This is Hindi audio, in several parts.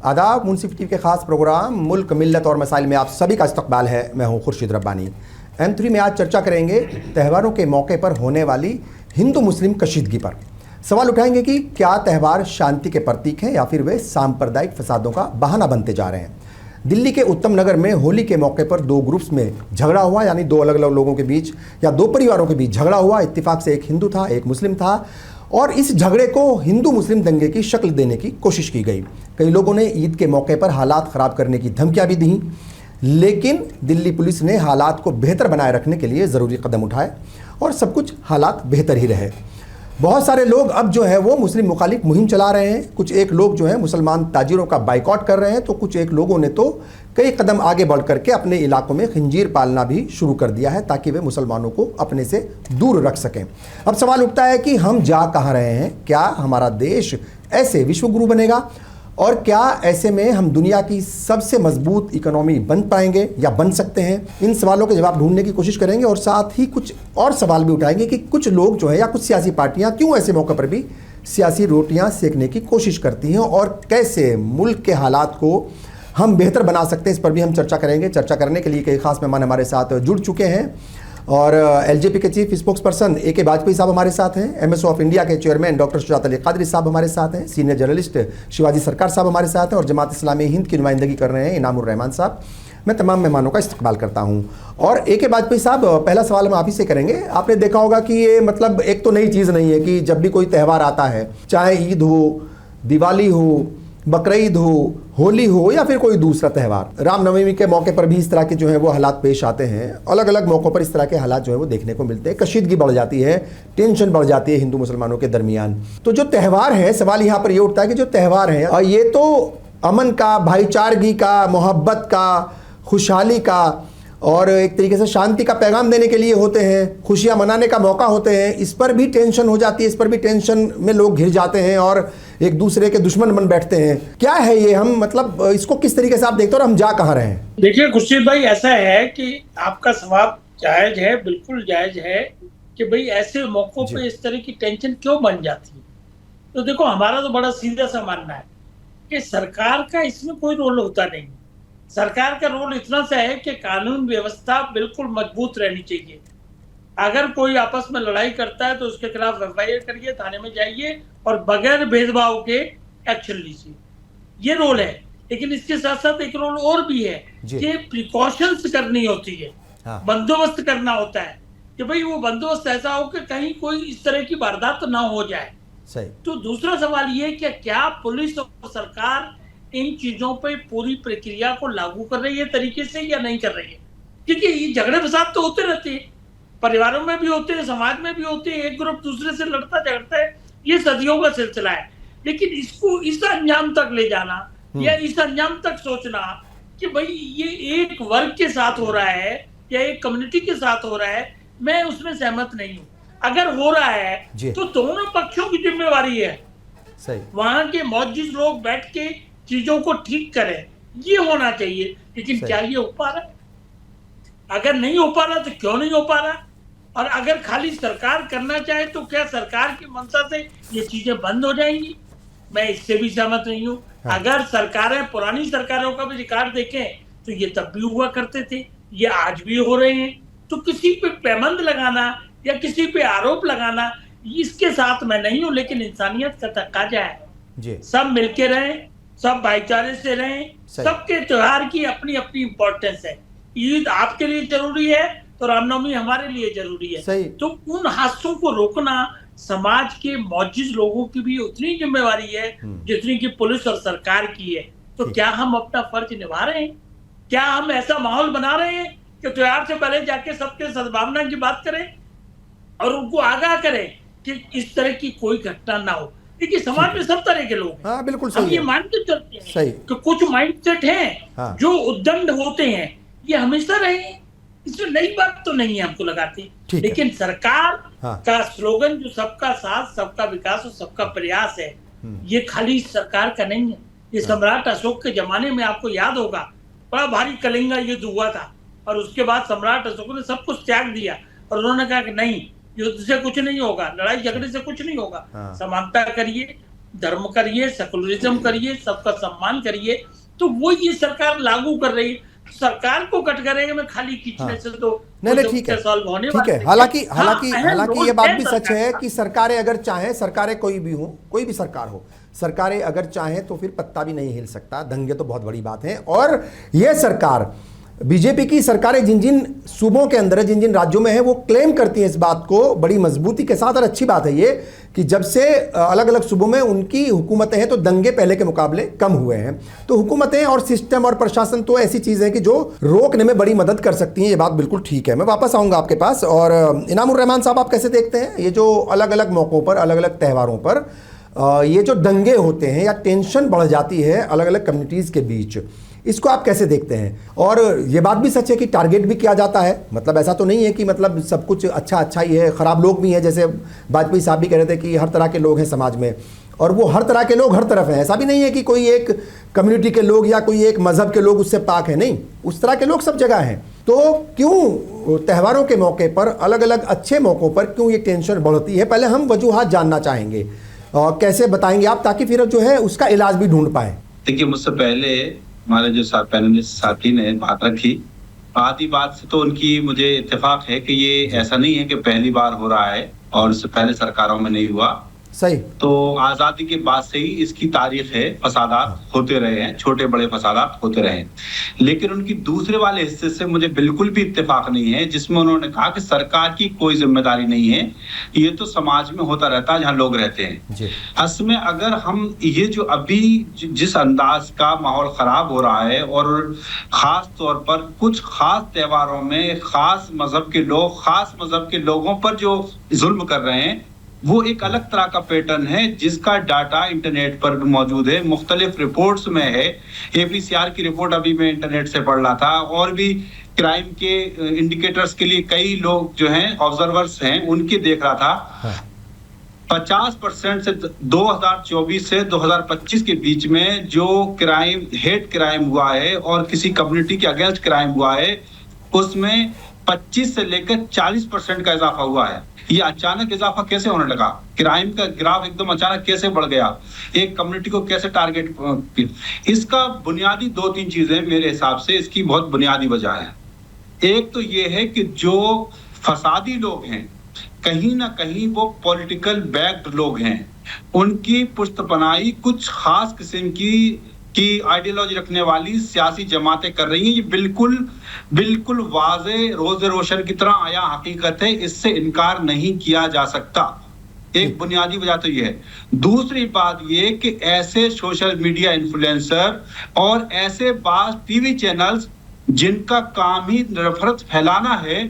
आदाब। मुंसिफ टीवी के खास प्रोग्राम मुल्क मिल्लत और मसाइल में आप सभी का इस्तकबाल है। मैं हूं खुर्शीद रब्बानी। M3 में आज चर्चा करेंगे त्यौहारों के मौके पर होने वाली हिंदू मुस्लिम कशीदगी पर। सवाल उठाएंगे कि क्या त्यौहार शांति के प्रतीक हैं या फिर वे सांप्रदायिक फसादों का बहाना बनते जा रहे हैं। दिल्ली के उत्तम नगर में होली के मौके पर दो ग्रुप्स में झगड़ा हुआ, यानी दो अलग अलग लोगों के बीच या दो परिवारों के बीच झगड़ा हुआ। इत्तेफाक से एक हिंदू था, एक मुस्लिम था, और इस झगड़े को हिंदू मुस्लिम दंगे की शक्ल देने की कोशिश की गई। कई लोगों ने ईद के मौके पर हालात ख़राब करने की धमकियां भी दी, लेकिन दिल्ली पुलिस ने हालात को बेहतर बनाए रखने के लिए ज़रूरी कदम उठाए और सब कुछ हालात बेहतर ही रहे। बहुत सारे लोग अब जो है वो मुस्लिम मुखालिफ मुहिम चला रहे हैं। कुछ एक लोग जो है मुसलमान ताजिरों का बाइकआउट कर रहे हैं, तो कुछ एक लोगों ने तो कई कदम आगे बढ़ करके अपने इलाकों में खंजीर पालना भी शुरू कर दिया है ताकि वे मुसलमानों को अपने से दूर रख सकें। अब सवाल उठता है कि हम जा कहाँ रहे हैं। क्या हमारा देश ऐसे विश्वगुरु बनेगा, और क्या ऐसे में हम दुनिया की सबसे मजबूत इकोनॉमी बन पाएंगे या बन सकते हैं? इन सवालों के जवाब ढूंढने की कोशिश करेंगे और साथ ही कुछ और सवाल भी उठाएंगे कि कुछ लोग जो है या कुछ सियासी पार्टियां क्यों ऐसे मौके पर भी सियासी रोटियां सेकने की कोशिश करती हैं, और कैसे मुल्क के हालात को हम बेहतर बना सकते हैं। इस पर भी हम चर्चा करेंगे। चर्चा करने के लिए कई खास मेहमान हमारे साथ जुड़ चुके हैं, और एलजेपी के chief spokes person AK Vajpayee साहब हमारे साथ हैं, MSO ऑफ इंडिया के चेयरमैन डॉक्टर शुजात अली कादरी साहब हमारे साथ हैं, सीनियर जर्नलिस्ट शिवाजी सरकार साहब हमारे साथ हैं, और जमात इस्लामी हिंद की नुमाइंदगी कर रहे हैं इनामुर रहमान साहब। मैं तमाम मेहमानों का इस्तकबाल करता हूं। और AK वाजपेयी साहब, पहला सवाल हम आप ही से करेंगे। आपने देखा होगा कि ये मतलब एक तो नई चीज़ नहीं है कि जब भी कोई त्यौहार आता है, चाहे ईद हो, दिवाली हो, बकरीद हो, होली हो या फिर कोई दूसरा त्यौहार, रामनवमी के मौके पर भी इस तरह के जो है वो हालात पेश आते हैं। अलग अलग मौक़ों पर इस तरह के हालात जो है वो देखने को मिलते हैं। कशीदगी बढ़ जाती है, टेंशन बढ़ जाती है हिंदू मुसलमानों के दरमियान। तो जो त्यौहार है, सवाल यहाँ पर ये उठता है कि जो त्यौहार है, और ये तो अमन का, भाईचारगी का, मोहब्बत का, खुशहाली का और एक तरीके से शांति का पैगाम देने के लिए होते हैं, खुशियाँ मनाने का मौका होते हैं। इस पर भी टेंशन हो जाती है, इस पर भी टेंशन में लोग घिर जाते हैं और एक दूसरे के दुश्मन बन बैठते हैं। क्या है ये, हम मतलब इसको किस तरीके से आप देखते हो और हम जा कहाँ रहे हैं? देखिए खुर्शीद भाई, ऐसा है कि आपका सवाल जायज है, बिल्कुल जायज है कि भाई ऐसे मौकों पे इस तरह की टेंशन क्यों बन जाती है। तो देखो, हमारा तो बड़ा सीधा सा मानना है कि सरकार का इसमें कोई रोल होता नहीं। सरकार का रोल इतना सा है कि कानून व्यवस्था बिल्कुल मजबूत रहनी चाहिए। अगर कोई आपस में लड़ाई करता है तो उसके खिलाफ FIR करिए, थाने में जाइए और बगैर भेदभाव के एक्शन लीजिए। ये रोल है। लेकिन इसके साथ साथ एक रोल और भी है कि प्रिकॉशंस करनी होती है, बंदोबस्त करना होता है कि भाई वो बंदोबस्त ऐसा हो कि कहीं कोई इस तरह की वारदात ना हो जाए। सही। तो दूसरा सवाल ये कि क्या पुलिस और सरकार इन चीजों पे पूरी प्रक्रिया को लागू कर रही है तरीके से या नहीं कर रही है? क्योंकि ये झगड़े फसाद तो होते रहते हैं, परिवारों में भी होते हैं, समाज में भी होते हैं, एक ग्रुप दूसरे से लड़ता झगड़ता है, ये सदियों का सिलसिला है। लेकिन इसको इस अंजाम तक ले जाना या इस अंजाम तक सोचना कि भाई ये एक वर्ग के साथ हो रहा है या एक कम्युनिटी के साथ हो रहा है, मैं उसमें सहमत नहीं हूँ। अगर हो रहा है तो दोनों पक्षों की जिम्मेवारी है। सही। वहां के मौजूद लोग बैठ के चीजों को ठीक करें, ये होना चाहिए। लेकिन क्या ये हो पा रहा है? अगर नहीं हो पा रहा तो क्यों नहीं हो पा रहा? और अगर खाली सरकार करना चाहे तो क्या सरकार की मंशा से ये चीजें बंद हो जाएंगी? मैं इससे भी सहमत नहीं हूँ। अगर सरकारें, पुरानी सरकारों का भी रिकॉर्ड देखें तो ये तब भी हुआ करते थे, ये आज भी हो रहे हैं। तो किसी पे पैबंद लगाना या किसी पे आरोप लगाना, इसके साथ मैं नहीं हूँ। लेकिन इंसानियत का तकाजा है, सब मिलके रहें, सब भाईचारे से रहें, सबके त्योहार की अपनी अपनी इंपॉर्टेंस है। ईद आपके लिए जरूरी है तो रामनवमी हमारे लिए जरूरी है। तो उन हादसों को रोकना समाज के मौजूद लोगों की भी उतनी जिम्मेवारी है जितनी कि पुलिस और सरकार की है। तो क्या हम अपना फर्ज निभा रहे हैं? क्या हम ऐसा माहौल बना रहे हैं कि त्योहार से पहले जाके सबके सद्भावना की बात करें और उनको आगाह करें कि इस तरह की कोई घटना ना हो? देखिए, समाज में सब तरह के लोग हैं। बिल्कुल सही। ये मानते चलते हैं कि कुछ माइंडसेट हैं जो उद्दंड होते हैं, ये हमेशा रहे, इसमें नई बात तो नहीं है हमको लगाती। लेकिन सरकार का स्लोगन जो सबका साथ, सबका विकास और सबका प्रयास है, ये खाली सरकार का नहीं है। ये सम्राट अशोक के जमाने में आपको याद होगा, बड़ा भारी कलिंगा युद्ध हुआ था और उसके बाद सम्राट अशोक ने सब कुछ त्याग दिया और उन्होंने कहा कि नहीं, युद्ध से कुछ नहीं होगा, लड़ाई झगड़े से कुछ नहीं होगा, समानता करिए, धर्म करिए, सेकुलरिज्म करिए, सबका सम्मान करिए, तो वो ये सरकार लागू कर रही है। सरकार को कटघरे में खाली खींचने से तो नहीं ठीक है, सॉल्व होने ठीक वाला है। नहीं। हालांकि ये बात भी सच सरकार है कि सरकारें अगर चाहें, सरकारें कोई भी हो, कोई भी सरकार हो, सरकारें अगर चाहें तो फिर पत्ता भी नहीं हिल सकता। दंगे तो बहुत बड़ी बात है। और ये सरकार, बीजेपी की सरकारें जिन जिन सूबों के अंदर है, जिन जिन राज्यों में है, वो क्लेम करती हैं इस बात को बड़ी मजबूती के साथ। और अच्छी बात है ये कि जब से अलग अलग सूबों में उनकी हुकूमतें हैं तो दंगे पहले के मुकाबले कम हुए हैं। तो हुकूमतें और सिस्टम और प्रशासन तो ऐसी चीज़ है कि जो रोकने में बड़ी मदद कर सकती हैं। ये बात बिल्कुल ठीक है। मैं वापस आऊँगा आपके पास। और इनामुर रहमान साहब, आप कैसे देखते हैं ये जो अलग अलग मौक़ों पर, अलग अलग त्योहारों पर ये जो दंगे होते हैं या टेंशन बढ़ जाती है अलग अलग कम्युनिटीज़ के बीच, इसको आप कैसे देखते हैं? और ये बात भी सच है कि टारगेट भी किया जाता है। मतलब ऐसा तो नहीं है कि मतलब सब कुछ अच्छा ही है, ख़राब लोग भी हैं। जैसे वाजपेयी साहब भी कह रहे थे कि हर तरह के लोग हैं समाज में, और वो हर तरह के लोग हर तरफ हैं। ऐसा भी नहीं है कि कोई एक कम्युनिटी के लोग या कोई एक मज़हब के लोग उससे पाक है, नहीं, उस तरह के लोग सब जगह हैं। तो क्यों त्योहारों के मौके पर, अलग अलग अच्छे मौक़ों पर क्यों ये टेंशन बढ़ती है? पहले हम वजूहात जानना चाहेंगे। और कैसे बताएंगे आप, ताकि फिर जो है उसका इलाज भी ढूंढ पाएँ? देखिए, मुझसे पहले हमारे जो पैनलिस्ट साथी ने बात रखी, आधी बात से तो उनकी मुझे इत्तेफाक है कि ये ऐसा नहीं है कि पहली बार हो रहा है और इससे पहले सरकारों में नहीं हुआ। सही। तो आजादी के बाद से ही इसकी तारीख है, फसादात होते रहे हैं, छोटे बड़े फसादात होते रहे हैं। लेकिन उनकी दूसरे वाले हिस्से से मुझे बिल्कुल भी इत्तेफाक नहीं है, जिसमें उन्होंने कहा कि सरकार की कोई जिम्मेदारी नहीं है, ये तो समाज में होता रहता है जहाँ लोग रहते हैं। असल में अगर हम ये जो अभी जिस अंदाज का माहौल खराब हो रहा है, और खास तौर पर कुछ खास त्योहारों में खास मजहब के लोग खास मजहब के लोगों पर जो जुल्म कर रहे हैं, वो एक अलग तरह का पैटर्न है जिसका डाटा इंटरनेट पर भी मौजूद है, मुख्तलिफ रिपोर्ट्स में है। APCR की रिपोर्ट अभी मैं इंटरनेट से पढ़ रहा था, और भी क्राइम के इंडिकेटर्स के लिए कई लोग जो हैं ऑब्जर्वर्स हैं, उनके देख रहा था। 50% से 2024 से 2025 के बीच में जो क्राइम, हेट क्राइम हुआ है और किसी कम्युनिटी के अगेंस्ट क्राइम हुआ है, उसमें 25 से लेकर 40% का इजाफा हुआ है। ये अचानक इजाफा कैसे होने लगा? क्राइम का ग्राफ एकदम अचानक कैसे बढ़ गया? एक कम्युनिटी को कैसे टारगेट? इसका बुनियादी 2-3 चीजें मेरे हिसाब से इसकी बहुत बुनियादी वजह है। एक तो ये है कि जो फसादी लोग हैं, कहीं ना कहीं वो पॉलिटिकल बैक्ड लोग हैं, उनकी पुष्टपनाही कुछ खास किस्म की आइडियोलॉजी रखने वाली सियासी जमातें कर रही हैं। ये बिल्कुल वाज़े रोज़े रोशन की तरह आया हकीकत है, इससे इनकार नहीं किया जा सकता। एक बुनियादी वजह तो ये है। दूसरी बात ये कि ऐसे सोशल मीडिया इन्फ्लुएंसर और ऐसे बाज़ टीवी चैनल्स जिनका काम ही नफरत फैलाना है,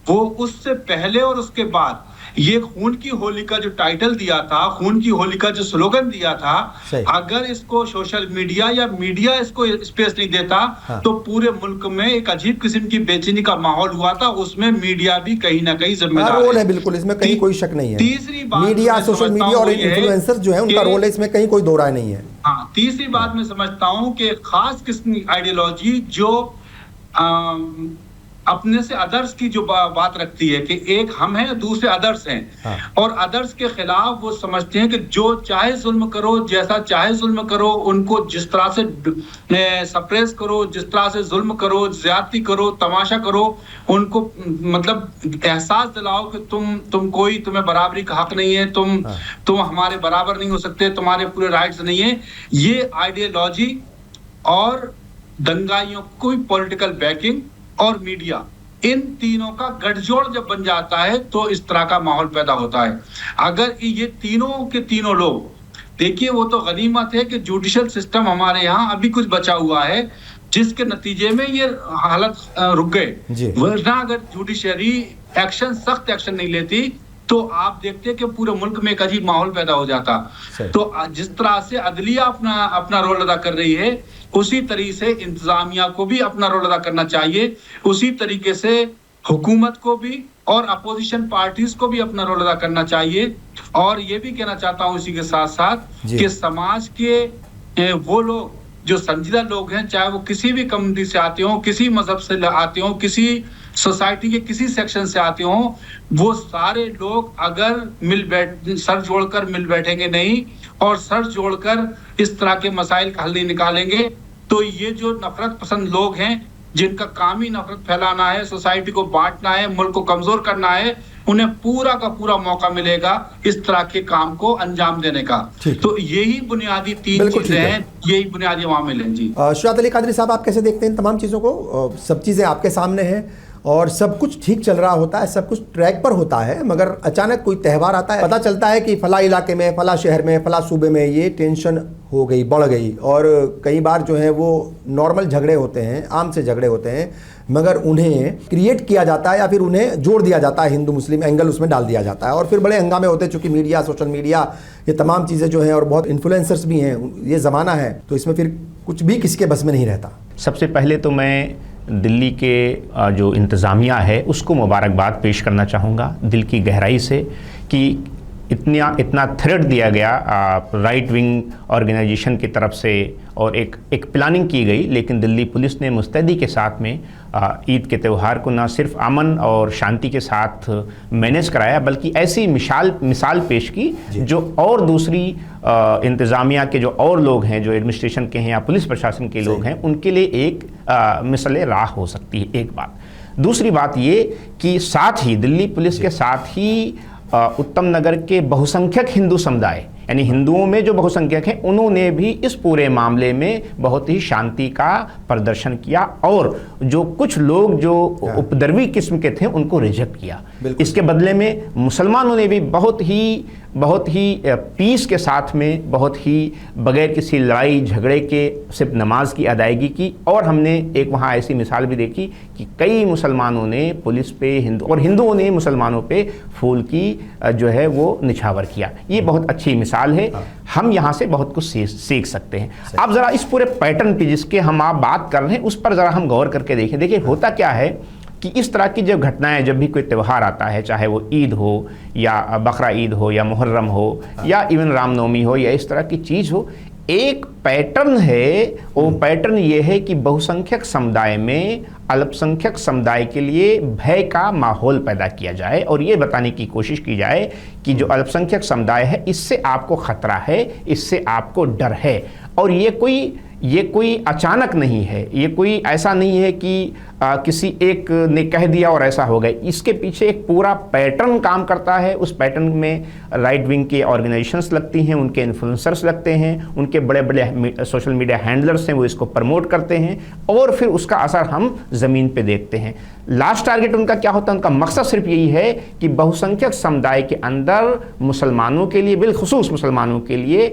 वो उससे पहले और उसके बाद ये खून की होली का जो टाइटल दिया था, खून की होली का जो स्लोगन दिया था, अगर इसको सोशल मीडिया या मीडिया इसको स्पेस नहीं देता, तो पूरे मुल्क में एक अजीब किस्म की बेचैनी का माहौल हुआ था। उसमें मीडिया भी कहीं ना कहीं जिम्मेदार रोल है, बिल्कुल, इसमें कहीं कोई शक नहीं है। तीसरी बात, मीडिया, सोशल मीडिया और इन्फ्लुएंसर जो है उनका रोल है, इसमें कहीं कोई दो राय नहीं है। हाँ, तीसरी बात मैं समझता हूँ कि खास किस्म की आइडियोलॉजी जो अपने से अदर्स की जो बात रखती है कि एक हम हैं, दूसरे अदर्स हैं, और अदर्स के खिलाफ वो समझते हैं कि जो चाहे जुल्म करो, जैसा चाहे जुल्म करो, उनको जिस तरह से सप्रेस करो, जिस तरह से जुल्म करो, ज्यादती करो, तमाशा करो, उनको मतलब एहसास दिलाओ कि तुम्हें बराबरी का हक नहीं है, तुम हमारे बराबर नहीं हो सकते, तुम्हारे पूरे राइट्स नहीं है। ये आइडियोलॉजी और दंगाइयों कोई पॉलिटिकल बैकिंग और मीडिया, इन तीनों का गठजोड़ जब बन जाता है तो इस तरह का माहौल पैदा होता है। अगर ये तीनों के तीनों लोग, देखिए वो तो गनीमत है कि जुडिशियल सिस्टम हमारे यहाँ अभी कुछ बचा हुआ है, जिसके नतीजे में ये हालत रुक गए। वरना अगर जुडिशरी एक्शन, सख्त एक्शन नहीं लेती, तो आप देखते हैं कि पूरे मुल्क में एक अजीब माहौल पैदा हो जाता। तो जिस तरह से अदलिया अपना रोल अदा कर रही है, उसी तरीके से इंतजामिया को भी अपना रोल अदा करना चाहिए, उसी तरीके से हुकूमत को भी और अपोजिशन पार्टीज को भी अपना रोल अदा करना चाहिए। और ये भी कहना चाहता हूँ इसी के साथ साथ कि समाज के वो लोग जो संजीदा लोग हैं, चाहे वो किसी भी कम्युनिटी से आते हों, किसी मजहब से आते हों, किसी सोसाइटी के किसी सेक्शन से आते हों, वो सारे लोग अगर सर जोड़कर मिल बैठेंगे नहीं और सर जोड़कर इस तरह के मसाइल का हल नहीं निकालेंगे तो ये जो नफरत पसंद लोग हैं जिनका काम ही नफरत फैलाना है, सोसाइटी को बांटना है, मुल्क को कमजोर करना है, उन्हें पूरा का पूरा मौका मिलेगा इस तरह के काम को अंजाम देने का। तो यही बुनियादी तीन चीजें हैं, यही बुनियादी अवामिल हैं। जी शुजात अली कादरी साहब, आप कैसे देखते हैं तमाम चीज़ों को? सब चीज़ें आपके सामने हैं और सब कुछ ठीक चल रहा होता है, सब कुछ ट्रैक पर होता है, मगर अचानक कोई त्यौहार आता है, पता चलता है कि फला इलाके में, फला शहर में, फला सूबे में ये टेंशन हो गई, बढ़ गई, और कई बार जो है वो नॉर्मल झगड़े होते हैं, आम से झगड़े होते हैं, मगर उन्हें क्रिएट किया जाता है या फिर उन्हें जोड़ दिया जाता है, हिंदू मुस्लिम एंगल उसमें डाल दिया जाता है और फिर बड़े हंगामे होते हैं। चूँकि मीडिया, सोशल मीडिया, ये तमाम चीज़ें जो हैं और बहुत इन्फ्लुएंसर्स भी हैं, ये ज़माना है, तो इसमें फिर कुछ भी किसी के बस में नहीं रहता। सबसे पहले तो मैं दिल्ली के जो इंतज़ामिया है उसको मुबारकबाद पेश करना चाहूँगा दिल की गहराई से कि इतना थ्रेट दिया गया राइट विंग ऑर्गेनाइजेशन की तरफ से और एक प्लानिंग की गई, लेकिन दिल्ली पुलिस ने मुस्तैदी के साथ में ईद के त्यौहार को न सिर्फ अमन और शांति के साथ मैनेज कराया बल्कि ऐसी मिसाल पेश की जो और दूसरी इंतज़ामिया के जो और लोग हैं, जो एडमिनिस्ट्रेशन के हैं या पुलिस प्रशासन के लोग हैं, उनके लिए एक मिसाल राह हो सकती है। एक बात। दूसरी बात ये कि साथ ही दिल्ली पुलिस के साथ ही उत्तम नगर के बहुसंख्यक हिंदू समुदाय यानी हिंदुओं में जो बहुसंख्यक हैं उन्होंने भी इस पूरे मामले में बहुत ही शांति का प्रदर्शन किया और जो कुछ लोग जो उपद्रवी किस्म के थे उनको रिजेक्ट किया। इसके बदले में मुसलमानों ने भी बहुत ही पीस के साथ में, बहुत ही बगैर किसी लड़ाई झगड़े के सिर्फ नमाज की अदायगी की। और हमने एक वहाँ ऐसी मिसाल भी देखी कि कई मुसलमानों ने पुलिस पे हिंदुओं ने मुसलमानों पे फूल की जो है वो निछावर किया। ये बहुत अच्छी मिसाल है। हम यहाँ से बहुत कुछ सीख सकते हैं। अब ज़रा इस पूरे पैटर्न पे जिसके हम आप बात कर रहे हैं उस पर ज़रा हम गौर करके देखें। देखिए होता क्या है कि इस तरह की जब घटनाएं, जब भी कोई त्यौहार आता है, चाहे वो ईद हो या बकरा ईद हो या मुहर्रम हो या इवन रामनवमी हो या इस तरह की चीज़ हो, एक पैटर्न है। वो पैटर्न ये है कि बहुसंख्यक समुदाय में अल्पसंख्यक समुदाय के लिए भय का माहौल पैदा किया जाए और ये बताने की कोशिश की जाए कि जो अल्पसंख्यक समुदाय है इससे आपको खतरा है, इससे आपको डर है। और ये कोई अचानक नहीं है, ये कोई ऐसा नहीं है कि किसी एक ने कह दिया और ऐसा हो गया। इसके पीछे एक पूरा पैटर्न काम करता है। उस पैटर्न में राइट विंग के ऑर्गेनाइजेशंस लगती हैं, उनके इन्फ्लुएंसर्स लगते हैं, उनके बड़े बड़े सोशल मीडिया हैंडलर्स हैं, वो इसको प्रमोट करते हैं और फिर उसका असर हम ज़मीन पे देखते हैं। लास्ट टारगेट उनका क्या होता है? उनका मकसद सिर्फ यही है कि बहुसंख्यक समुदाय के अंदर मुसलमानों के लिए, बिलखुसूस मुसलमानों के लिए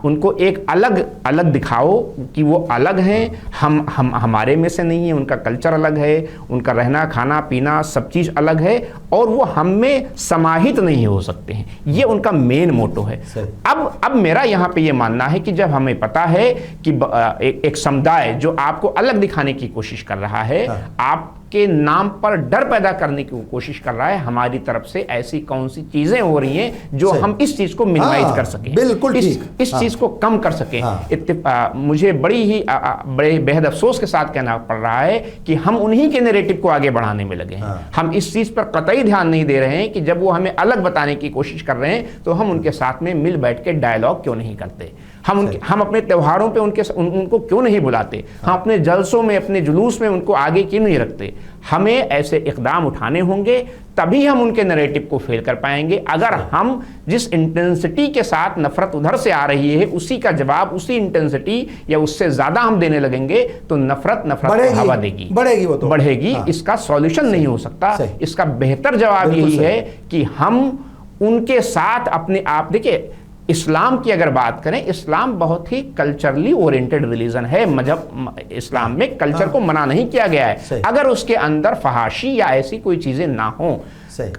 उनको एक अलग दिखाओ कि वो अलग हैं, हम हमारे में से नहीं है, उनका कल्चर अलग है, उनका रहना खाना पीना सब चीज़ अलग है और वो हम में समाहित नहीं हो सकते हैं। ये उनका मेन मोटो है। अब मेरा यहाँ पे ये मानना है कि जब हमें पता है कि एक समुदाय जो आपको अलग दिखाने की कोशिश कर रहा है, आपके नाम पर डर पैदा करने की कोशिश कर रहा है, हमारी तरफ से ऐसी कौन सी चीजें हो रही हैं जो हम इस चीज को मिनिमाइज कर सकें, बिल्कुल इस चीज को कम कर सकें। मुझे बड़े बेहद अफसोस के साथ कहना पड़ रहा है कि हम उन्हीं के नैरेटिव को आगे बढ़ाने में लगे हैं। हम इस चीज पर कतई ध्यान नहीं दे रहे हैं कि जब वो हमें अलग बताने की कोशिश कर रहे हैं तो हम उनके साथ में मिल बैठ के डायलॉग क्यों नहीं करते, हम अपने त्योहारों पे उनको क्यों नहीं बुलाते, हम अपने जलसों में, अपने जुलूस में उनको आगे क्यों नहीं रखते। हमें ऐसे इकदाम उठाने होंगे तभी हम उनके नैरेटिव को फेल कर पाएंगे। अगर हम जिस इंटेंसिटी के साथ नफरत उधर से आ रही है उसी का जवाब उसी इंटेंसिटी या उससे ज्यादा हम देने लगेंगे तो नफरत हवा देगी, बढ़ेगी, वो तो बढ़ेगी। इसका सॉल्यूशन नहीं हो सकता। इसका बेहतर जवाब यही है कि हम उनके साथ अपने आप, देखिए इस्लाम की अगर बात करें, इस्लाम बहुत ही कल्चरली ओरिएंटेड रिलीजन है। मजहब इस्लाम में कल्चर को मना नहीं किया गया है। अगर उसके अंदर फहाशी या ऐसी कोई चीजें ना हो,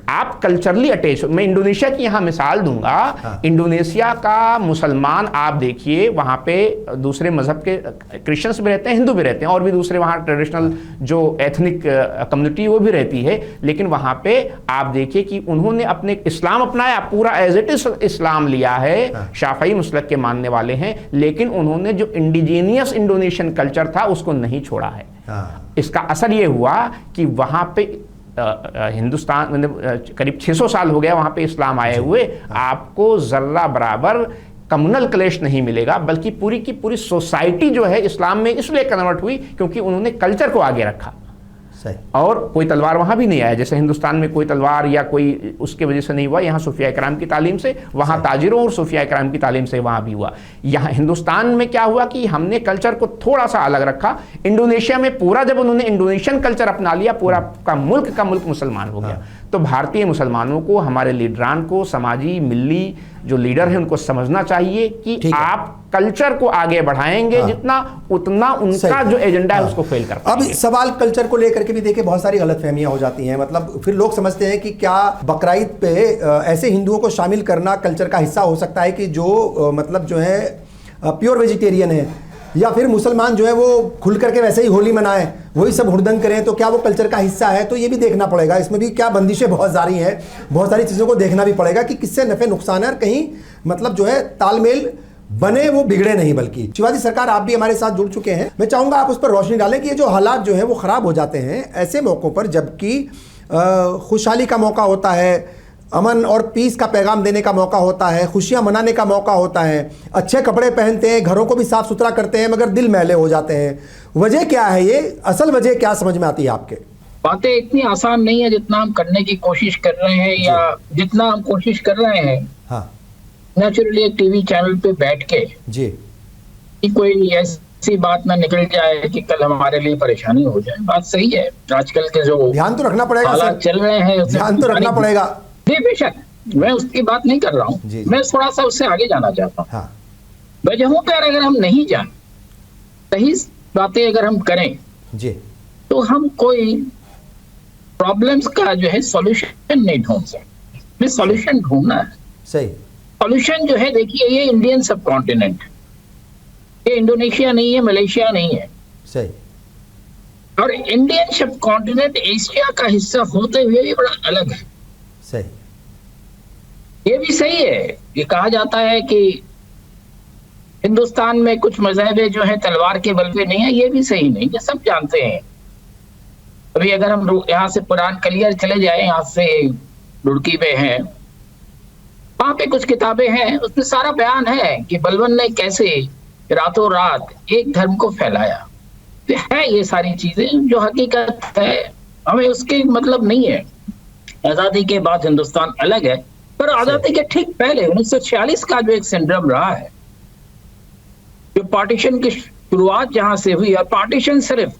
आप कल्चरली अटैच हो। मैं इंडोनेशिया की यहाँ मिसाल दूंगा। इंडोनेशिया का मुसलमान आप देखिए, वहाँ पे दूसरे मजहब के क्रिश्चियंस भी रहते हैं, हिंदू भी रहते हैं और भी दूसरे वहाँ ट्रेडिशनल जो एथनिक कम्युनिटी वो भी रहती है, लेकिन वहाँ पे आप देखिए कि उन्होंने अपने इस्लाम अपनाया, पूरा एज इट इज इस्लाम लिया है, शाफई मसलक के मानने वाले हैं, लेकिन उन्होंने जो इंडिजीनियस इंडोनेशियन कल्चर था उसको नहीं छोड़ा है। इसका असर ये हुआ कि वहाँ पे हिंदुस्तान करीब 600 साल हो गया वहाँ पे इस्लाम आए हुए, आपको जर्रा बराबर कम्युनल क्लेश नहीं मिलेगा, बल्कि पूरी की पूरी सोसाइटी जो है इस्लाम में इसलिए कन्वर्ट हुई क्योंकि उन्होंने कल्चर को आगे रखा। सही। और कोई तलवार वहाँ भी नहीं आया, जैसे हिंदुस्तान में कोई तलवार या कोई उसके वजह से नहीं हुआ, यहाँ सूफिया इकराम की तालीम से, वहाँ ताजिरों और सूफिया इकराम की तालीम से वहाँ भी हुआ। यहाँ हिंदुस्तान में क्या हुआ कि हमने कल्चर को थोड़ा सा अलग रखा। इंडोनेशिया में पूरा जब उन्होंने इंडोनेशियन कल्चर अपना लिया, पूरा का मुल्क मुसलमान हो गया। तो भारतीय मुसलमानों को, हमारे लीडरान को, समाजी मिल्ली जो लीडर हैं उनको समझना चाहिए कि आप कल्चर को आगे बढ़ाएंगे जितना, उतना उनका जो एजेंडा है उसको फेल कर पाएंगे। अब सवाल कल्चर को लेकर के भी देखिए बहुत सारी गलतफहमियां हो जाती हैं। मतलब फिर लोग समझते हैं कि क्या बकरीद पे ऐसे हिंदुओं को शामिल करना कल्चर का हिस्सा हो सकता है कि जो मतलब जो है प्योर वेजिटेरियन है, या फिर मुसलमान जो है वो खुल करके वैसे ही होली मनाएं, वही सब हुड़दंग करें, तो क्या वो कल्चर का हिस्सा है? तो ये भी देखना पड़ेगा, इसमें भी क्या बंदिशें बहुत जारी हैं, बहुत सारी चीज़ों को देखना भी पड़ेगा कि किससे नफ़े नुकसान है और कहीं मतलब जो है तालमेल बने वो बिगड़े नहीं। बल्कि शिवाजी सरकार, आप भी हमारे साथ जुड़ चुके हैं, मैं चाहूँगा आप उस पर रोशनी डालें कि ये जो हालात जो है वो ख़राब हो जाते हैं ऐसे मौक़ों पर, जबकि खुशहाली का मौका होता है, अमन और पीस का पैगाम देने का मौका होता है, खुशियां मनाने का मौका होता है, अच्छे कपड़े पहनते हैं, घरों को भी साफ सुथरा करते हैं, मगर दिल मैले हो जाते हैं। वजह क्या है? ये असल वजह क्या समझ में आती है आपके? बातें इतनी आसान नहीं है जितना हम करने की कोशिश कर रहे हैं, या जितना हम कोशिश कर रहे हैं हाँ नेचुरली एक टीवी चैनल पे बैठ के जी, कि कोई ऐसी बात ना निकल जाए कि कल हमारे लिए परेशानी हो जाए। बात सही है, आजकल के जो ध्यान तो रखना पड़ेगा हालात चल रहे हैं, ध्यान तो रखना पड़ेगा। जी बेशक, मैं उसकी बात नहीं कर रहा हूँ, मैं थोड़ा सा उससे आगे जाना चाहता हूँ। हाँ। वजहों पर अगर हम नहीं जान, सही बातें अगर हम करें जी, तो हम कोई प्रॉब्लम्स का जो है सॉल्यूशन नहीं ढूंढ सकते। हमें सॉल्यूशन ढूंढना है। सही। सॉल्यूशन जो है, देखिए ये इंडियन सब कॉन्टिनेंट, ये इंडोनेशिया नहीं है, मलेशिया नहीं है। सही। और इंडियन सब कॉन्टिनेंट एशिया का हिस्सा होते हुए भी बड़ा अलग है। सही। ये भी सही है, ये कहा जाता है कि हिंदुस्तान में कुछ मजहबे जो है तलवार के बल पे नहीं है, ये भी सही नहीं, ये सब जानते हैं। अभी अगर हम यहाँ से पुरान कलियर चले जाए, यहाँ से रुड़की में है, वहां पे कुछ किताबें हैं, उसमें सारा बयान है कि बलबन ने कैसे रातों रात एक धर्म को फैलाया। तो है ये सारी चीजें जो हकीकत है, हमें उसके मतलब नहीं है। आजादी के बाद हिंदुस्तान अलग है, पर आजादी के ठीक पहले 1946 का जो एक सिंड्रोम रहा है, जो पार्टीशन की शुरुआत जहां से हुई, और पार्टीशन सिर्फ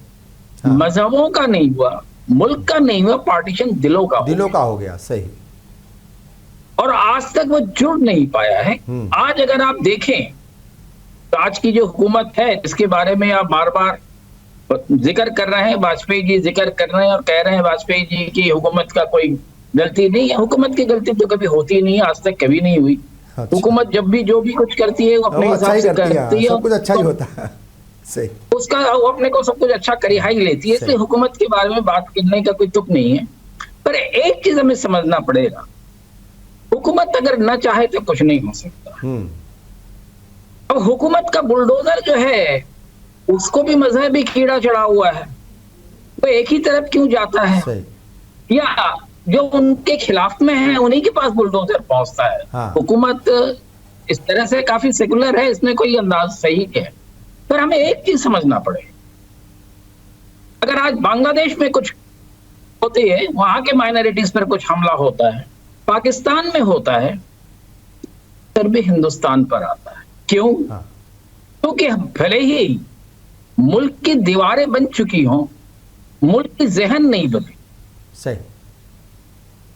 मजहबों का नहीं हुआ, मुल्क का नहीं हुआ, पार्टीशन दिलों का हो गया। सही। और आज तक वो जुड़ नहीं पाया है। आज अगर आप देखें तो आज की जो हुकूमत है, इसके बारे में आप बार बार जिक्र कर रहे हैं, वाजपेयी जी जिक्र कर रहे हैं और कह रहे हैं वाजपेयी जी की हुकूमत का कोई गलती नहीं है। हुकूमत की गलती तो कभी होती नहीं है, आज तक कभी नहीं हुई। अच्छा। हुकूमत जब भी जो भी कुछ करती है वो अपने हिसाब से करती है, सब कुछ अच्छा ही होता है। सही। उसका वो अपने को सब कुछ अच्छा कर ही लेती है, इसलिए हुकूमत के बारे में बात करने का कोई तुक नहीं है। पर एक चीज हमें समझना पड़ेगा, हुकूमत अगर न चाहे तो कुछ नहीं हो सकता। अब हुकूमत का बुलडोजर जो है उसको भी मजहबी कीड़ा चढ़ा हुआ है, वो एक ही तरफ क्यों जाता है? या जो उनके खिलाफ में है उन्हीं के पास बुलडोजर पहुंचता है। हाँ। हुकूमत इस तरह से काफी सेकुलर है, इसमें कोई अंदाज सही है। पर हमें एक चीज समझना पड़े, अगर आज बांग्लादेश में कुछ होती है, वहां के माइनॉरिटीज पर कुछ हमला होता है, पाकिस्तान में होता है, फिर भी हिंदुस्तान पर आता है। क्यों? क्योंकि भले ही मुल्क की दीवारें बन चुकी हों, मुल्क की जहन नहीं बनी। सही।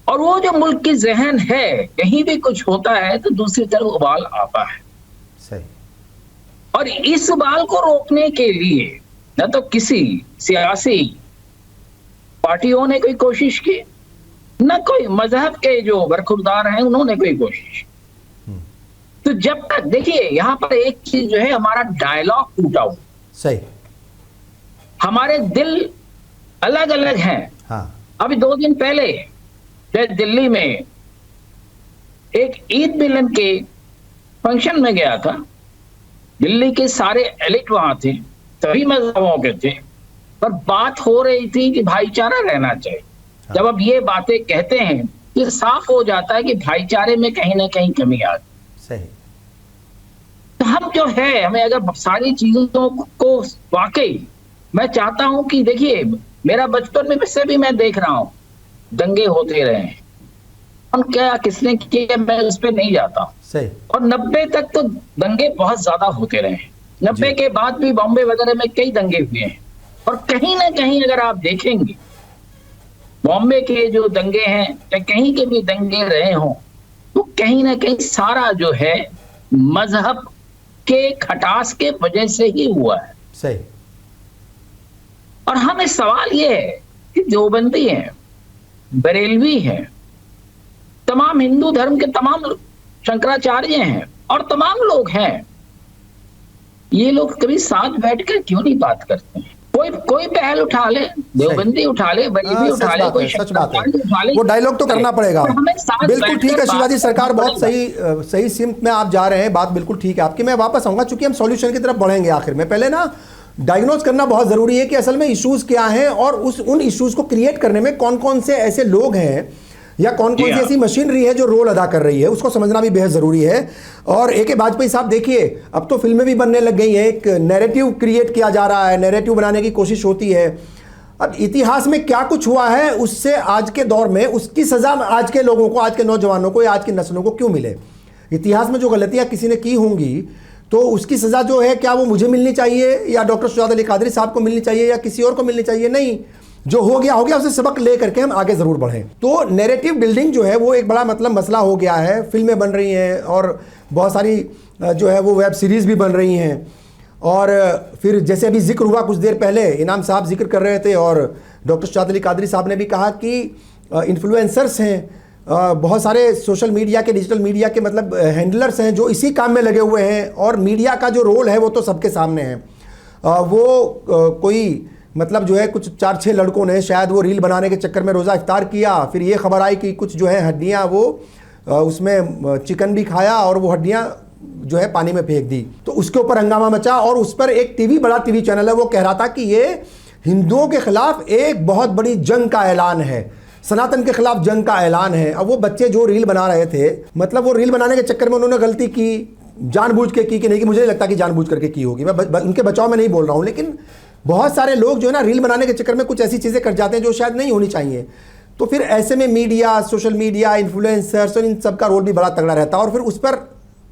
और वो जो मुल्क की जहन है, कहीं भी कुछ होता है तो दूसरी तरफ उबाल आता है। सही। और इस उबाल को रोकने के लिए न तो किसी सियासी पार्टियों ने कोई कोशिश की, न कोई मजहब के जो बरखुरदार हैं उन्होंने कोई कोशिश। तो जब तक देखिए यहाँ पर एक चीज जो है, हमारा डायलॉग टूटा हुआ। सही। हमारे दिल अलग अलग हैं। हाँ। अभी 2 दिन पहले मैं दिल्ली में एक ईद मिलन के फंक्शन में गया था। दिल्ली के सारे एलिट वहां थे, सभी मजहबों के थे, पर बात हो रही थी कि भाईचारा रहना चाहिए। हाँ। जब अब ये बातें कहते हैं, ये साफ हो जाता है कि भाईचारे में कहीं ना कहीं कमी आ गई। सही। तो हम जो है, हमें अगर सारी चीजों को वाकई, मैं चाहता हूं कि देखिए, मेरा बचपन में से भी मैं देख रहा हूं दंगे होते रहे हैं, हम क्या किसने किया मैं उस पर नहीं जाता, सही। और 90 तक तो दंगे बहुत ज्यादा होते रहे। 90 के बाद भी बॉम्बे वगैरह में कई दंगे हुए हैं, और कहीं ना कहीं अगर आप देखेंगे बॉम्बे के जो दंगे हैं या कहीं के भी दंगे रहे हों, तो कहीं ना कहीं सारा जो है मजहब के खटास के वजह से ही हुआ है। सही। और हमें सवाल ये है कि देवबंदी हैं, बरेलवी हैं, तमाम हिंदू धर्म के तमाम शंकराचार्य हैं और तमाम लोग हैं, ये लोग कभी साथ बैठकर क्यों नहीं बात करते हैं? कोई पहल उठा ले, देवबंदी उठा ले, बरेलवी उठा ले, कोई सच बात है। उठा ले, वो डायलॉग तो करना पड़ेगा। बिल्कुल ठीक है शिवाजी सरकार, बहुत सही सिमत में आप जा रहे हैं, बात बिल्कुल ठीक है आपकी। मैं वापस आऊंगा चूंकि हम सॉल्यूशन की तरफ बढ़ेंगे आखिर में। पहले ना डायग्नोज करना बहुत जरूरी है कि असल में इश्यूज क्या हैं और उन इश्यूज को क्रिएट करने में कौन कौन से ऐसे लोग हैं या कौन कौन सी ऐसी मशीनरी है जो रोल अदा कर रही है, उसको समझना भी बेहद जरूरी है। और AK वाजपेयी साहब देखिए, अब तो फिल्में भी बनने लग गई हैं, एक नैरेटिव क्रिएट किया जा रहा है, नैरेटिव बनाने की कोशिश होती है। अब इतिहास में क्या कुछ हुआ है उससे आज के दौर में उसकी सजा आज के लोगों को, आज के नौजवानों को या आज की नस्लों को क्यों मिले? इतिहास में जो गलतियां किसी ने की होंगी तो उसकी सजा जो है, क्या वो मुझे मिलनी चाहिए या डॉक्टर शुजात अली कादरी साहब को मिलनी चाहिए या किसी और को मिलनी चाहिए? नहीं, जो हो गया उसे सबक ले करके हम आगे जरूर बढ़ें। तो नैरेटिव बिल्डिंग जो है वो एक बड़ा मसला हो गया है। फिल्में बन रही हैं और बहुत सारी जो है वो वेब सीरीज भी बन रही हैं। और फिर जैसे अभी जिक्र हुआ कुछ देर पहले, इनाम साहब जिक्र कर रहे थे और डॉक्टर शुजात अली कादरी साहब ने भी कहा कि इन्फ्लुएंसर्स हैं, बहुत सारे सोशल मीडिया के, डिजिटल मीडिया के मतलब हैंडलर्स हैं जो इसी काम में लगे हुए हैं, और मीडिया का जो रोल है वो तो सबके सामने है। वो कोई मतलब जो है कुछ 4-6 लड़कों ने शायद वो रील बनाने के चक्कर में रोज़ा इफ्तार किया, फिर ये खबर आई कि कुछ जो है हड्डियाँ वो उसमें चिकन भी खाया और वो हड्डियाँ जो है पानी में फेंक दी, तो उसके ऊपर हंगामा मचा। और उस पर एक बड़ा टीवी चैनल है वो कह रहा था कि ये हिंदुओं के खिलाफ एक बहुत बड़ी जंग का ऐलान है, सनातन के खिलाफ जंग का ऐलान है। अब वो बच्चे जो रील बना रहे थे, मतलब वो रील बनाने के चक्कर में उन्होंने गलती की, जानबूझ के की कि नहीं, कि मुझे नहीं लगता कि जानबूझ करके की होगी, मैं उनके बचाव में नहीं बोल रहा हूँ, लेकिन बहुत सारे लोग जो है ना रील बनाने के चक्कर में कुछ ऐसी चीज़ें कर जाते हैं जो शायद नहीं होनी चाहिए। तो फिर ऐसे में मीडिया, सोशल मीडिया, इन्फ्लुएंसर्स और इन सब का रोल भी बड़ा तगड़ा रहता है। और फिर उस पर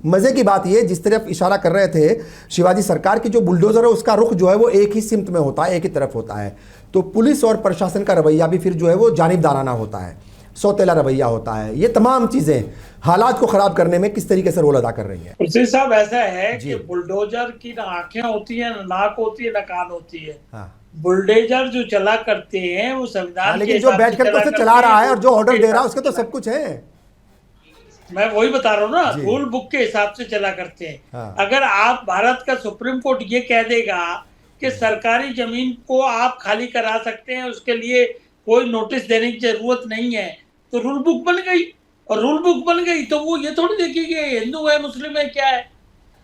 मज़े की बात ये, जिस तरफ इशारा कर रहे थे शिवाजी सरकार की, जो बुलडोज़र है उसका रुख जो है वो एक ही सिमत में होता है, एक ही तरफ होता है। तो पुलिस और प्रशासन का रवैया भी फिर जो है वो जानिबदाराना होता है, सौतेला रवैया होता है। ये तमाम चीज़ें हालात को ख़राब करने में किस तरीके से रोल अदा कर रही है? तुलसी साहब, ऐसा है कि बुलडोजर की ना आंखें होती हैं, ना नाक होती है, ना कान होती है। हाँ। बुलडोजर जो चला करते हैं वो संविधान, लेकिन जो बैठ कर तो चला रहा है और जो ऑर्डर दे रहा है उसके तो सब कुछ है। मैं वही बता रहा हूँ ना, रूल बुक के हिसाब से चला करते हैं। हाँ। अगर आप भारत का सुप्रीम कोर्ट ये कह देगा कि सरकारी जमीन को आप खाली करा सकते हैं, उसके लिए कोई नोटिस देने की जरूरत नहीं है, तो रूल बुक बन गई। और रूल बुक बन गई तो वो ये थोड़ी देखेगी हिंदू है मुस्लिम है क्या है।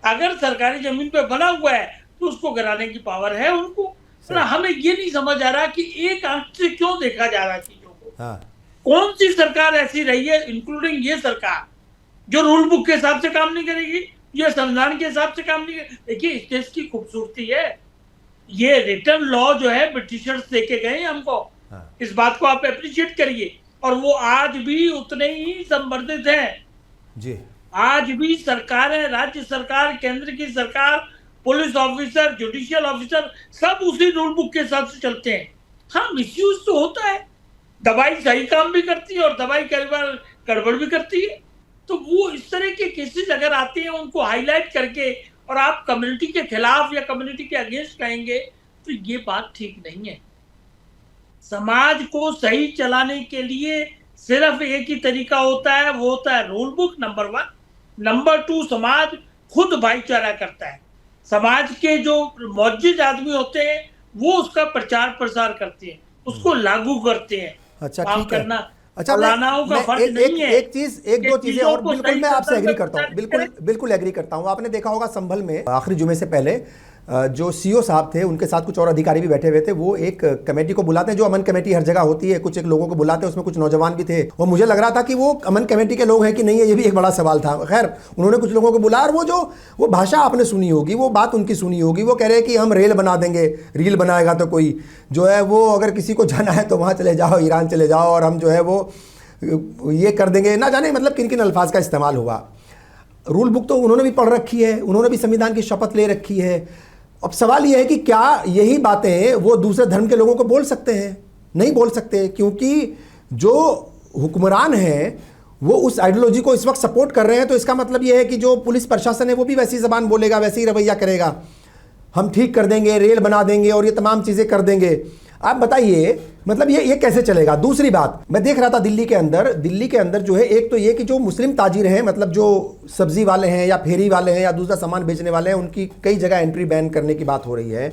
अगर सरकारी जमीन पे बना हुआ है तो उसको गिराने की पावर है उनको। ना हमें ये नहीं समझ आ रहा कि एक आंख से क्यों देखा जा रहा है चीजों को। हाँ। कौन सी सरकार ऐसी रही है, इंक्लूडिंग ये सरकार, जो रूल बुक के हिसाब से काम नहीं करेगी, ये संविधान के हिसाब से काम नहीं करेगी। देखिए इस देश की खूबसूरती है, ये रिटर्न लॉ जो है ब्रिटिशर्स देके गए हमको। हाँ। इस बात को आप अप्रिशिएट करिए, और वो आज भी उतने ही संवर्धित हैं जी। आज भी सरकार है, राज्य सरकार, केंद्र की सरकार, पुलिस ऑफिसर, जुडिशियल ऑफिसर, सब उसी रूल बुक के हिसाब से चलते हैं। हाँ, मिसयूज तो होता है, दवाई सही काम भी करती है और दवाई कई बार गड़बड़ भी करती है। तो वो इस तरह के केसेस अगर आते हैं उनको हाईलाइट करके और आप कम्युनिटी के खिलाफ या कम्युनिटी के अगेंस्ट कहेंगे तो ये बात ठीक नहीं है। समाज को सही चलाने के लिए सिर्फ एक ही तरीका होता है, वो होता है रूल बुक, नंबर 1। नंबर 2, समाज खुद भाईचारा करता है। समाज के जो मौजूद आदमी होते हैं वो उसका प्रचार प्रसार करते हैं, उसको लागू करते हैं। अच्छा, काम ठीक है। करना अच्छा, एक दो चीजें और बिल्कुल मैं आपसे एग्री करता हूँ, बिल्कुल एग्री करता हूँ। आपने देखा होगा संभल में आखिरी जुमे से पहले जो सीओ साहब थे उनके साथ कुछ और अधिकारी भी बैठे हुए थे, वो एक कमेटी को बुलाते हैं, जो अमन कमेटी हर जगह होती है, कुछ एक लोगों को बुलाते हैं, उसमें कुछ नौजवान भी थे, और मुझे लग रहा था कि वो अमन कमेटी के लोग हैं कि नहीं है, ये भी एक बड़ा सवाल था। खैर उन्होंने कुछ लोगों को बुलाया, और वो भाषा आपने सुनी होगी, वो बात उनकी सुनी होगी, वो कह रहे हैं कि हम रेल बना देंगे, रील बनाएगा तो कोई जो है वो, अगर किसी को जाना है तो वहाँ चले जाओ, ईरान चले जाओ, और हम जो है वो ये कर देंगे, ना जाने मतलब किन किन अल्फाज का इस्तेमाल हुआ। रूल बुक तो उन्होंने भी पढ़ रखी है, उन्होंने भी संविधान की शपथ ले रखी है। अब सवाल यह है कि क्या यही बातें वो दूसरे धर्म के लोगों को बोल सकते हैं? नहीं बोल सकते, क्योंकि जो हुक्मरान हैं वो उस आइडियोलॉजी को इस वक्त सपोर्ट कर रहे हैं। तो इसका मतलब यह है कि जो पुलिस प्रशासन है वो भी वैसी ज़बान बोलेगा, वैसे ही रवैया करेगा, हम ठीक कर देंगे, रेल बना देंगे और ये तमाम चीज़ें कर देंगे। आप बताइए मतलब ये कैसे चलेगा? दूसरी बात, मैं देख रहा था दिल्ली के अंदर जो है, एक तो ये कि जो मुस्लिम ताजिर हैं, मतलब जो सब्जी वाले हैं या फेरी वाले हैं या दूसरा सामान बेचने वाले हैं, उनकी कई जगह एंट्री बैन करने की बात हो रही है।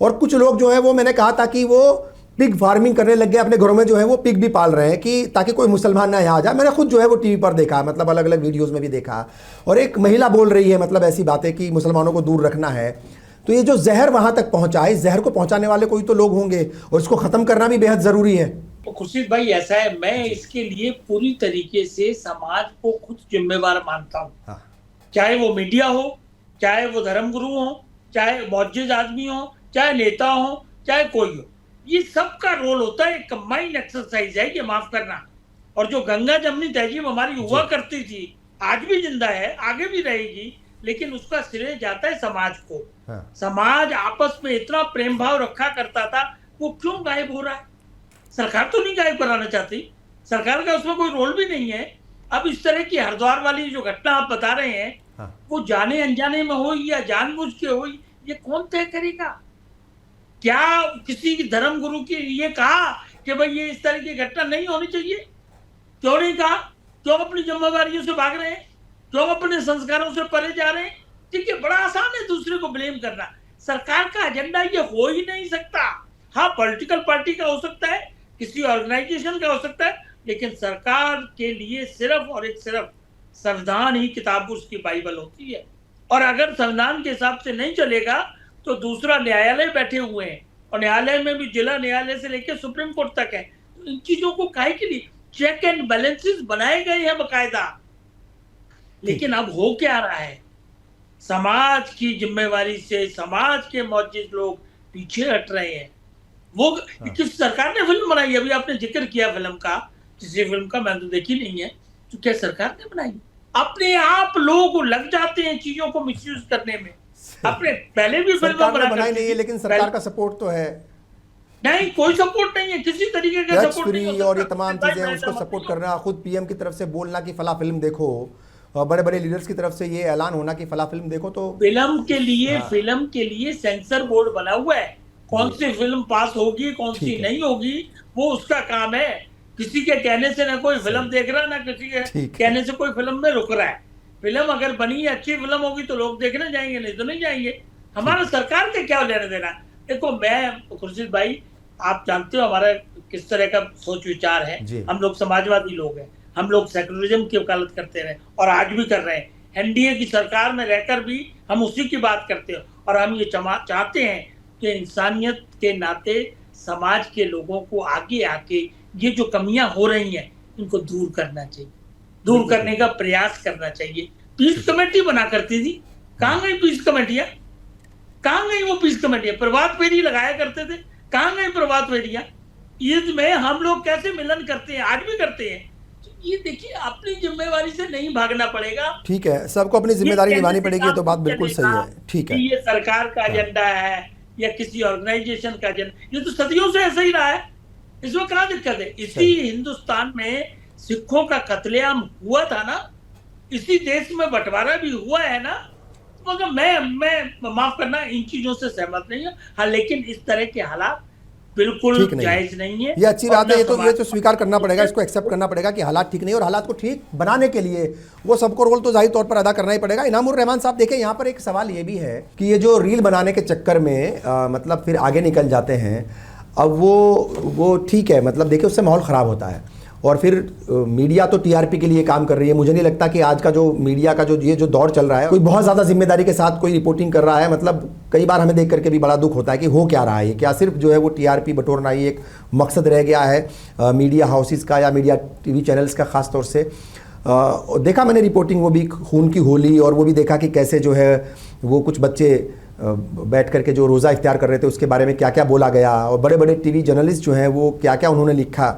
और कुछ लोग जो है वो, मैंने कहा था कि वो पिग फार्मिंग करने लग गए, अपने घरों में जो है वो पिग भी पाल रहे हैं कि ताकि कोई मुसलमान ना यहाँ आ जाए। मैंने खुद जो है वो टीवी पर देखा, मतलब अलग अलग वीडियोज़ में भी देखा। और एक महिला बोल रही है मतलब ऐसी बातें कि मुसलमानों को दूर रखना है। तो ये जो जहर वहां तक पहुंचा है, इस जहर को पहुंचाने वाले कोई तो लोग होंगे, और इसको खत्म करना भी बेहद जरूरी है। तो खुर्शीद भाई ऐसा है, मैं इसके लिए पूरी तरीके से समाज को खुद जिम्मेवार मानता हूँ। हाँ। चाहे वो मीडिया हो, चाहे वो धर्मगुरु हो, चाहे मौजूद आदमी हो, चाहे नेता हो, चाहे कोई हो, ये सबका रोल होता है। कंबाइंड एक्सरसाइज है ये, माफ करना। और जो गंगा जमनी तहजीब हमारी हुआ करती थी, आज भी जिंदा है, आगे भी रहेगी, लेकिन उसका श्रेय जाता है समाज को। हाँ। समाज आपस में इतना प्रेम भाव रखा करता था, वो क्यों गायब हो रहा है? सरकार तो नहीं गायब कराना चाहती, सरकार का उसमें कोई रोल भी नहीं है। अब इस तरह की हरिद्वार वाली जो घटना आप बता रहे हैं, हाँ। वो जाने अनजाने में हो या जानबूझ के हो, ये कौन तय करेगा? क्या किसी धर्म गुरु की ये कहा कि भाई ये इस तरह की घटना नहीं होनी चाहिए? क्यों नहीं कहा? क्यों अपनी जिम्मेदारियों से भाग रहे हैं? क्यों अपने संस्कारों से परे जा रहे हैं? ठीक है, बड़ा आसान है दूसरे को ब्लेम करना। सरकार का एजेंडा ये हो ही नहीं सकता। हाँ, पॉलिटिकल पार्टी का हो सकता है, किसी ऑर्गेनाइजेशन का हो सकता है, लेकिन सरकार के लिए सिर्फ और एक सिर्फ संविधान ही किताब उसकी बाइबल होती है। और अगर संविधान के हिसाब से नहीं चलेगा तो दूसरा न्यायालय बैठे हुए हैं, और न्यायालय में भी जिला न्यायालय से लेकर सुप्रीम कोर्ट तक है। तो इन चीजों को काहे के लिए चेक एंड बैलेंसेस बनाए गए हैं बकायदा। लेकिन अब हो क्या रहा है? समाज की जिम्मेवारी से समाज के मौजूद लोग पीछे हट रहे हैं। वो किस सरकार ने फिल्म बनाई? अभी आपने जिक्र किया फिल्म का, किसी फिल्म का मैंने तो देखी नहीं है, तो क्या सरकार ने बनाई? अपने आप लोग लग जाते हैं चीजों को मिसयूज करने में। अपने पहले भी फिल्म बनाई नहीं है, लेकिन सरकार का सपोर्ट तो है। नहीं, कोई सपोर्ट नहीं है, किसी तरीके का सपोर्ट नहीं है। और ये तमाम चीजें उसको सपोर्ट करना, खुद पीएम की तरफ से बोलना कि फला फिल्म देखो, और बड़े बड़े लीडर्स की तरफ से ये ऐलान होना कि फला फिल्म देखो। तो फिल्म के लिए सेंसर बोर्ड बना हुआ है। कौन सी फिल्म पास होगी, कौन सी नहीं होगी, वो उसका काम है। किसी के कहने से ना कोई फिल्म देख रहा, ना किसी के कहने से कोई फिल्म में रुक रहा है। फिल्म अगर बनी है, अच्छी फिल्म होगी तो लोग देखने जाएंगे, नहीं तो नहीं जाएंगे। हमारा सरकार के क्या लेना देना? देखो, मैं खुर्शीद भाई, आप जानते हो हमारा किस तरह का सोच विचार है। हम लोग समाजवादी लोग हैं, हम लोग सेकुलरिज्म की वकालत करते रहे और आज भी कर रहे हैं। एनडीए की सरकार में रहकर भी हम उसी की बात करते हैं, और हम ये चाहते हैं कि इंसानियत के नाते समाज के लोगों को आगे आके ये जो कमियां हो रही हैं इनको दूर करना चाहिए, दूर करने का प्रयास करना चाहिए। पीस कमेटी बना करती थी, कहाँ गई पीस कमेटियां? कहाँ गई वो पीस कमेटियां? प्रभात फेरी लगाया करते थे, कहाँ गई प्रभात फेरियां? ईद में हम लोग कैसे मिलन करते हैं, आज भी करते हैं। ये देखिए, अपनी जिम्मेवारी से नहीं भागना पड़ेगा। ठीक है, सबको अपनी जिम्मेदारी निभानी पड़ेगी, ये तो बात बिल्कुल सही है। ठीक है, ये सरकार का एजेंडा है या किसी ऑर्गेनाइजेशन का एजेंडा, ये तो सदियों से ऐसा ही रहा है। इसमें कहाँ दिक्कत है? इसी हिंदुस्तान में सिखों का कत्लेआम हुआ था ना, इसी देश में बंटवारा भी हुआ है ना। मगर मैं माफ करना, इन चीजों से सहमत नहीं हूँ। हाँ, लेकिन इस तरह के हालात बिल्कुल जायज नहीं है। ये अच्छी बात है, ये तो स्वीकार करना पड़ेगा, इसको एक्सेप्ट करना पड़ेगा कि हालात ठीक नहीं, और हालात को ठीक बनाने के लिए वो सबको रोल तो जाहिर तौर पर अदा करना ही पड़ेगा। इनामुर रहमान साहब, देखें यहाँ पर एक सवाल ये भी है कि ये जो रील बनाने के चक्कर में मतलब फिर आगे निकल जाते हैं। अब वो ठीक है, मतलब देखिए उससे माहौल ख़राब होता है, और फिर मीडिया तो टीआरपी के लिए काम कर रही है। मुझे नहीं लगता कि आज का जो मीडिया का जो दौर चल रहा है कोई बहुत ज़्यादा जिम्मेदारी के साथ कोई रिपोर्टिंग कर रहा है। मतलब कई बार हमें देख करके भी बड़ा दुख होता है कि हो क्या रहा है, क्या सिर्फ जो है वो टीआरपी बटोरना ही एक मकसद रह गया है मीडिया हाउसेस का या मीडिया टीवी चैनल्स का ख़ास तौर से। देखा मैंने रिपोर्टिंग, वो भी खून की होली, और वो भी देखा कि कैसे जो है वो कुछ बच्चे बैठ करके जो रोज़ा इफ्तार कर रहे थे उसके बारे में क्या क्या बोला गया, और बड़े बड़े टीवी जर्नलिस्ट जो हैं वो क्या क्या उन्होंने लिखा,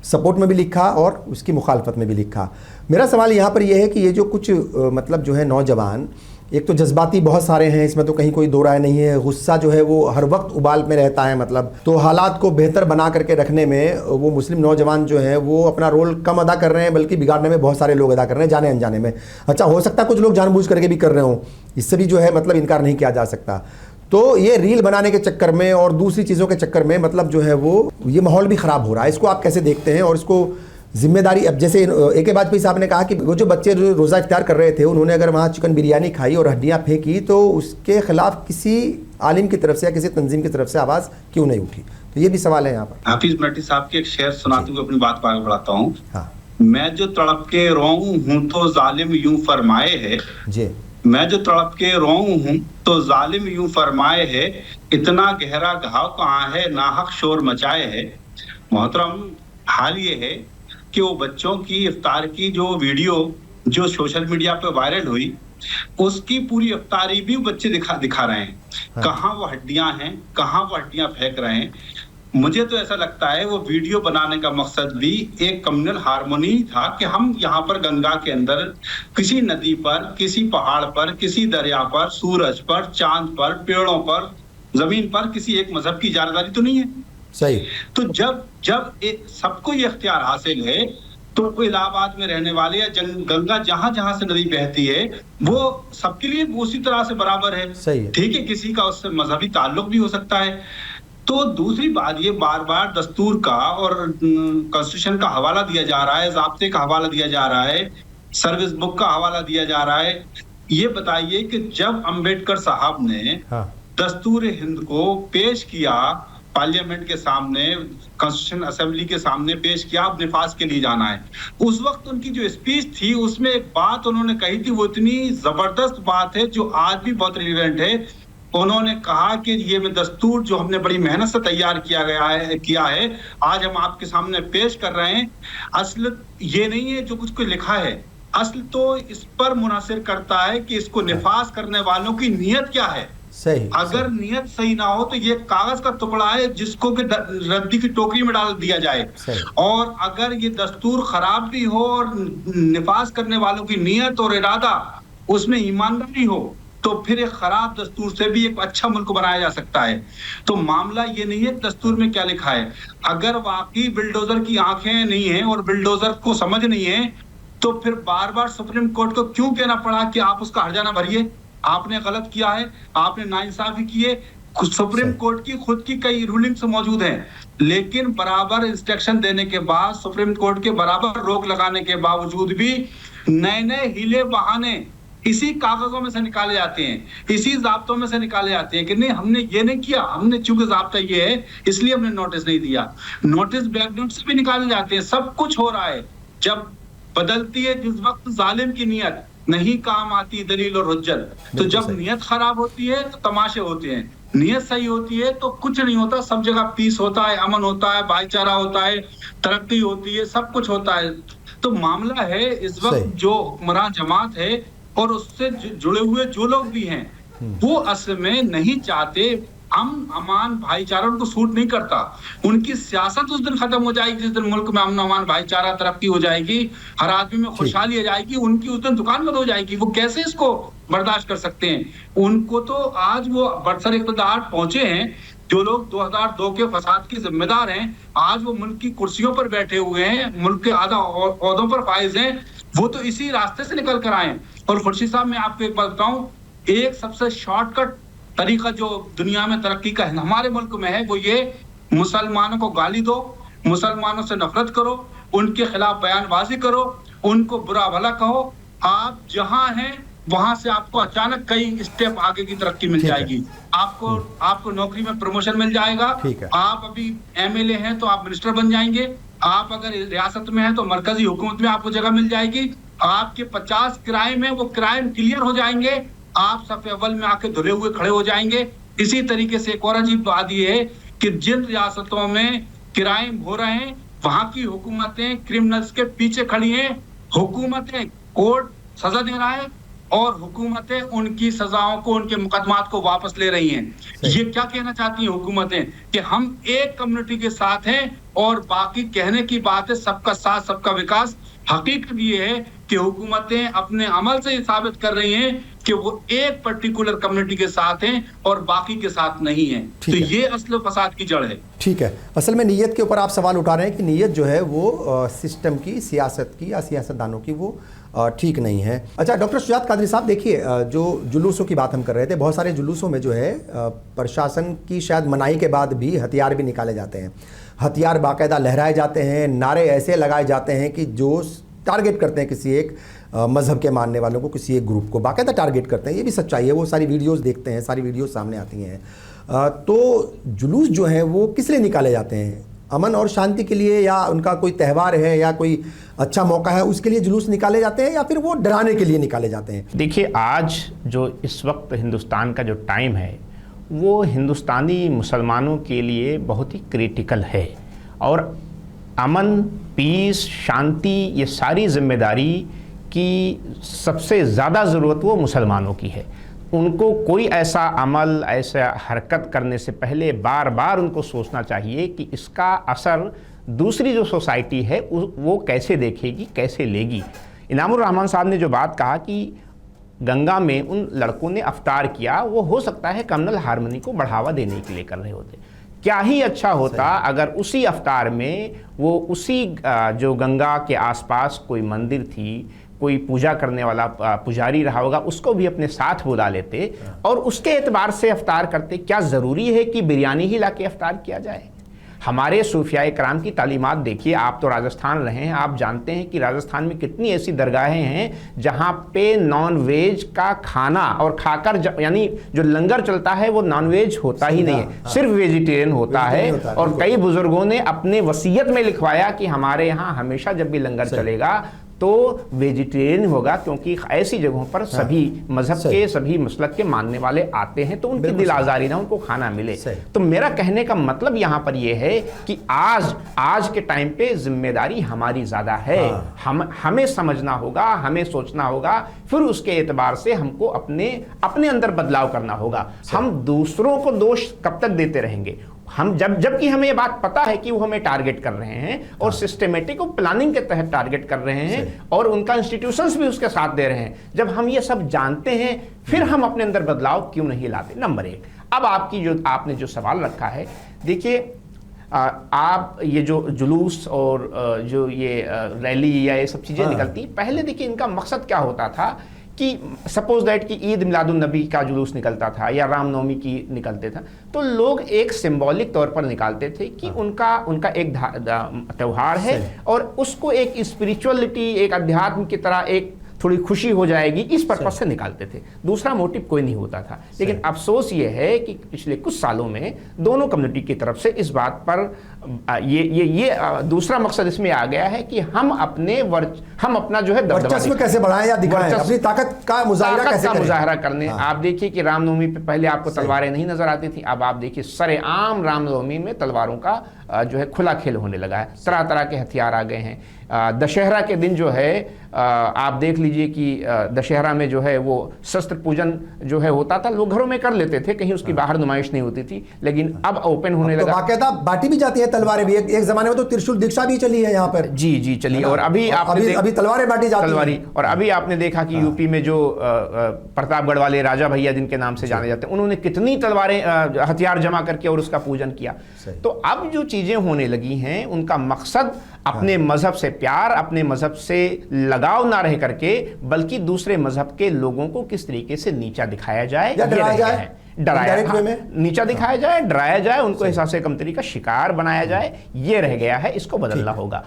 सपोर्ट में भी लिखा और उसकी मुखालफत में भी लिखा। मेरा सवाल यहाँ पर यह है कि ये जो कुछ मतलब जो है नौजवान, एक तो जज्बाती बहुत सारे हैं, इसमें तो कहीं कोई दो राय नहीं है, गुस्सा जो है वो हर वक्त उबाल में रहता है, मतलब तो हालात को बेहतर बना करके रखने में वो मुस्लिम नौजवान जो हैं वो अपना रोल कम अदा कर रहे हैं, बल्कि बिगाड़ने में बहुत सारे लोग अदा कर रहे हैं, जाने अनजाने में। अच्छा, हो सकता है कुछ लोग जानबूझ करके भी कर रहे हों, इससे भी जो है मतलब इनकार नहीं किया जा सकता। तो ये रील बनाने के चक्कर में और दूसरी चीज़ों के चक्कर में मतलब जो है वो ये माहौल भी ख़राब हो रहा है। इसको आप कैसे देखते हैं? और इसको जिम्मेदारी, अब जैसे AK वाजपेयी साहब ने कहा कि वो जो बच्चे रोज़ा इफ्तार कर रहे थे उन्होंने अगर वहाँ चिकन बिरयानी खाई और हड्डियाँ फेंकी तो उसके खिलाफ किसी आलिम की तरफ से या किसी तंजीम की तरफ से आवाज़ क्यों नहीं उठी? तो ये भी सवाल है यहाँ पर। हाफिज मराठी साहब के एक शेर सुनाते हुए अपनी बात को आगे बढ़ाता हूँ। हाँ मैं जो तड़प के रोऊं हूँ तो जालिम यूं फरमाए है जी, मैं जो तड़प के रोऊं हूँ तो जालिम यूं फरमाए है, इतना गहरा घाव कहाँ है नाहक शोर मचाए है। मोहतरम, हाल ये है कि वो बच्चों की इफ्तार की जो वीडियो जो सोशल मीडिया पे वायरल हुई, उसकी पूरी इफ्तारी भी बच्चे दिखा रहे हैं। हाँ। कहाँ वो हड्डियां हैं, कहाँ वो हड्डियां फेंक रहे हैं। मुझे तो ऐसा लगता है वो वीडियो बनाने का मकसद भी एक कम्युनल हार्मोनी था कि हम यहाँ पर गंगा के अंदर किसी नदी पर, किसी पहाड़ पर, किसी दरिया पर, सूरज पर, चांद पर, पेड़ों पर, जमीन पर किसी एक मजहब की इजारादारी तो नहीं है। सही। तो जब सबको ये इख्तियार हासिल है तो इलाहाबाद में रहने वाले या गंगा जहां जहां से नदी बहती है वो सबके लिए उसी तरह से बराबर है। सही है। ठीक है, किसी का उससे मजहबी ताल्लुक भी हो सकता है। तो दूसरी बात, ये बार बार दस्तूर का और कॉन्स्टिट्यूशन का हवाला दिया जा रहा है, ज़ाब्ते का हवाला दिया जा रहा है, सर्विस बुक का हवाला दिया जा रहा है। ये बताइए कि जब अंबेडकर साहब ने दस्तूर हिंद को पेश किया पार्लियामेंट के सामने, कॉन्स्टिट्यूशन असेंबली के सामने पेश किया, अब निफाज के लिए जाना है, उस वक्त उनकी जो स्पीच थी उसमें एक बात उन्होंने कही थी, वो इतनी जबरदस्त बात है जो आज भी बहुत रिलेवेंट है। उन्होंने कहा कि ये में दस्तूर जो हमने बड़ी मेहनत से तैयार किया है आज हम आपके सामने पेश कर रहे हैं, असल ये नहीं है जो कुछ लिखा है, असल तो इस पर मुनासिर करता है कि इसको निफाज करने वालों की नीयत क्या है। सही। अगर नीयत सही ना हो तो ये कागज का टुकड़ा है जिसको कि रद्दी की टोकरी में डाल दिया जाए। और अगर ये दस्तूर खराब भी हो और निफाज करने वालों की नीयत और इरादा उसमें ईमानदारी हो तो फिर एक खराब दस्तूर से भी एक अच्छा मुल्क बनाया जा सकता है। तो मामला ये नहीं है दस्तूर में क्या लिखा है। अगर वाकई बिल्डोजर की आंखें नहीं है और बिल्डोजर को समझ नहीं है तो फिर बार बार सुप्रीम कोर्ट को क्यों कहना पड़ा कि आप उसका हर्जाना भरिए, आपने गलत किया है, आपने नाइंसाफी की है। सुप्रीम कोर्ट की खुद की कई रूलिंग्स मौजूद हैं, लेकिन बराबर इंस्ट्रक्शन देने के बाद, सुप्रीम कोर्ट के बराबर रोक लगाने के बावजूद भी नए नए हीले बहाने इसी कागजों में से निकाले जाते हैं, इसी ज़ाब्तों में से निकाले जाते हैं कि नहीं हमने ये नहीं किया, हमने चूंकि ज़ाब्ता ये है इसलिए हमने नोटिस नहीं दिया। नोटिस बैकग्राउंड से भी निकाले जाते हैं। सब कुछ हो रहा है। जब बदलती है जिस वक्त जालिम की नीयत, नहीं काम आती दलील और हुज्जत। तो जब नीयत खराब होती है तो तमाशे होते हैं, नीयत सही होती है तो कुछ नहीं होता। सब जगह पीस होता है, अमन होता है, भाईचारा होता है, तरक्की होती है, सब कुछ होता है। तो मामला है इस वक्त जो हुक्मरान जमात है और उससे जुड़े हुए जो लोग भी हैं वो असल में नहीं चाहते अमान भाईचारा, उनको सूट नहीं करता। उनकी सियासत उस दिन खत्म हो जाएगी जिस दिन मुल्क में अमन अमान भाईचारा तरक्की हो जाएगी, हर आदमी में खुशहाली आ जाएगी, उनकी उस दिन दुकान बंद हो जाएगी। वो कैसे इसको बर्दाश्त कर सकते हैं? उनको तो आज वो बरसर इक़्तिदार पहुंचे हैं जो लोग 2002 के फसाद के जिम्मेदार हैं, आज वो मुल्क की कुर्सियों पर बैठे हुए हैं, मुल्क के आधा ओहदों पर फाइज हैं, वो तो इसी रास्ते से निकल कर आए। और खुर्शीद साहब, मैं आपको एक बात बताऊं, एक सबसे शॉर्टकट तरीका जो दुनिया में तरक्की का है हमारे मुल्क में है वो ये, मुसलमानों को गाली दो, मुसलमानों से नफरत करो, उनके खिलाफ बयानबाजी करो, उनको बुरा भला कहो। आप जहां हैं वहां से आपको अचानक कई स्टेप आगे की तरक्की मिल जाएगी। आपको नौकरी में प्रमोशन मिल जाएगा। आप अभी MLA हैं तो आप मिनिस्टर बन जाएंगे, आप अगर रियासत में हैं तो मरकजी हुकूमत में आपको जगह मिल जाएगी। आपके 50 क्राइम है, वो क्राइम क्लियर हो जाएंगे, आप सफ़े अव्वल में आके धुले हुए खड़े हो जाएंगे। इसी तरीके से एक और अजीब बात ये है कि जिन रियासतों में क्राइम हो रहे हैं वहां की हुकूमतें क्रिमिनल्स के पीछे खड़ी हैं, हुकूमतें कोर्ट सजा दे रहा है और हुकूमतें उनकी सजाओं को, उनके मुकदमात को वापस ले रही हैं। ये क्या कहना चाहती हैं हुकूमतें कि हम एक कम्युनिटी के साथ हैं और बाकी कहने की बात है सबका साथ सबका विकास। हकीकत ये है कि हुकूमतें अपने अमल से ये साबित कर रही हैं कि वो एक पर्टिकुलर कम्युनिटी के साथ हैं और बाकी के साथ नहीं हैं। तो ये असल फसाद की जड़ है। ठीक है, असल में नीयत के ऊपर आप सवाल उठा रहे हैं कि नीयत जो है वो सिस्टम की, सियासत की या सियासतदानों की वो ठीक नहीं है। अच्छा डॉक्टर शुजात कादरी साहब, देखिए जो जुलूसों की बात हम कर रहे थे, बहुत सारे जुलूसों में जो है प्रशासन की शायद मनाही के बाद भी हथियार भी निकाले जाते हैं, हथियार बाकायदा लहराए जाते हैं, नारे ऐसे लगाए जाते हैं कि जो टारगेट करते हैं किसी एक मज़हब के मानने वालों को, किसी एक ग्रुप को बाकायदा टारगेट करते हैं। ये भी सच्चाई है, वो सारी वीडियोस देखते हैं, सारी वीडियोस सामने आती हैं। तो जुलूस जो है वो किस लिए निकाले जाते हैं? अमन और शांति के लिए, या उनका कोई त्यौहार है या कोई अच्छा मौका है उसके लिए जुलूस निकाले जाते हैं, या फिर वो डराने के लिए निकाले जाते हैं? देखिए, आज जो इस वक्त हिंदुस्तान का जो टाइम है वो हिंदुस्तानी मुसलमानों के लिए बहुत ही क्रिटिकल है और अमन, पीस, शांति, ये सारी जिम्मेदारी की सबसे ज़्यादा ज़रूरत वो मुसलमानों की है। उनको कोई ऐसा अमल, ऐसा हरकत करने से पहले बार बार उनको सोचना चाहिए कि इसका असर दूसरी जो सोसाइटी है वो कैसे देखेगी, कैसे लेगी। इनामुर रहमान साहब ने जो बात कहा कि गंगा में उन लड़कों ने अफ्तार किया, वो हो सकता है कम्युनल हार्मनी को बढ़ावा देने के लिए कर रहे होते। क्या ही अच्छा होता अगर उसी अफ्तार में वो उसी जो गंगा के आसपास कोई मंदिर थी, कोई पूजा करने वाला पुजारी रहा होगा, उसको भी अपने साथ बुला लेते और उसके एतबार से अफ्तार करते। क्या ज़रूरी है कि बिरयानी ही ला के अफ्तार किया जाए? हमारे सूफियाए कराम की तालीमात देखिए। आप तो राजस्थान रहे हैं, आप जानते हैं कि राजस्थान में कितनी ऐसी दरगाहें हैं जहाँ पे नॉन वेज का खाना और खाकर यानी जो लंगर चलता है वो नॉन वेज होता ही नहीं है, सिर्फ वेजिटेरियन होता है। और कई बुजुर्गों ने अपने वसीयत में लिखवाया कि हमारे यहाँ हमेशा जब भी लंगर चलेगा तो वेजिटेरियन होगा, क्योंकि ऐसी जगहों पर सभी मजहब के, सभी मसलक के मानने वाले आते हैं तो उनकी दिल आज़ारी ना उनको खाना मिले। तो मेरा कहने का मतलब यहाँ पर यह है कि आज के टाइम पे जिम्मेदारी हमारी ज़्यादा है। हमें समझना होगा, हमें सोचना होगा, फिर उसके एतबार से हमको अपने अंदर बदलाव करना होगा। हम दूसरों को दोष कब तक देते रहेंगे? हम जबकि हमें ये बात पता है कि वो हमें टारगेट कर रहे हैं और सिस्टमेटिक और प्लानिंग के तहत टारगेट कर रहे हैं और उनका इंस्टीट्यूशंस भी उसके साथ दे रहे हैं। जब हम ये सब जानते हैं फिर हम अपने अंदर बदलाव क्यों नहीं लाते? नंबर एक। अब आपने जो सवाल रखा है, देखिए आप ये जो जुलूस और जो ये रैली या ये सब चीज़ें निकलती, पहले देखिए इनका मकसद क्या होता था कि सपोज दैट कि ईद मिलादुन नबी का जुलूस निकलता था या रामनवमी की निकलते था, तो लोग एक सिंबॉलिक तौर पर निकालते थे कि उनका एक त्यौहार है और उसको एक स्पिरिचुअलिटी, एक अध्यात्म की तरह एक थोड़ी खुशी हो जाएगी, इस पर्पज से निकालते थे। दूसरा मोटिव कोई नहीं होता था। लेकिन अफसोस ये है कि पिछले कुछ सालों में दोनों कम्युनिटी की तरफ से इस बात पर ये दूसरा मकसद इसमें आ गया है कि हम अपना जो है वर्चस्व कैसे बढ़ाएं या दिखाएं, अपनी ताकत का मुजाहरा करने। आप देखिए कि रामनवमी पे पहले आपको तलवारें नहीं नजर आती थी, अब आप देखिए सरेआम रामनवमी में तलवारों का जो है खुला खेल होने लगा है, तरह तरह के हथियार आ गए हैं। दशहरा के दिन जो है आप देख लीजिए कि दशहरा में जो है वो शस्त्र पूजन जो है होता था, लोग घरों में कर लेते थे, कहीं उसकी बाहर नुमाइश नहीं होती थी, लेकिन अब ओपन होने लगा। बाकायदा बांटी भी जाती है तलवारें भी, एक जमाने में तो त्रिशूल दीक्षा भी चली है यहाँ पर। जी चली, और अभी तलवारें बांटी जाती हैं। और अभी आपने देखा कि यूपी में जो प्रतापगढ़ वाले राजा भैया जिनके नाम से जाने जाते हैं, उन्होंने कितनी तलवारें हथियार जमा करके और उसका पूजन किया। तो अब जो चीजें होने लगी हैं उनका मकसद अपने मजहब से प्यार, अपने मजहब से लगाव ना रह करके बल्कि दूसरे मजहब के लोगों को किस तरीके से नीचा दिखाया जाए, नीचा दिखाया जाए, डराया जाए, उनको एहसास कमतरी का शिकार बनाया जाए, ये रह गया है। इसको बदलना होगा।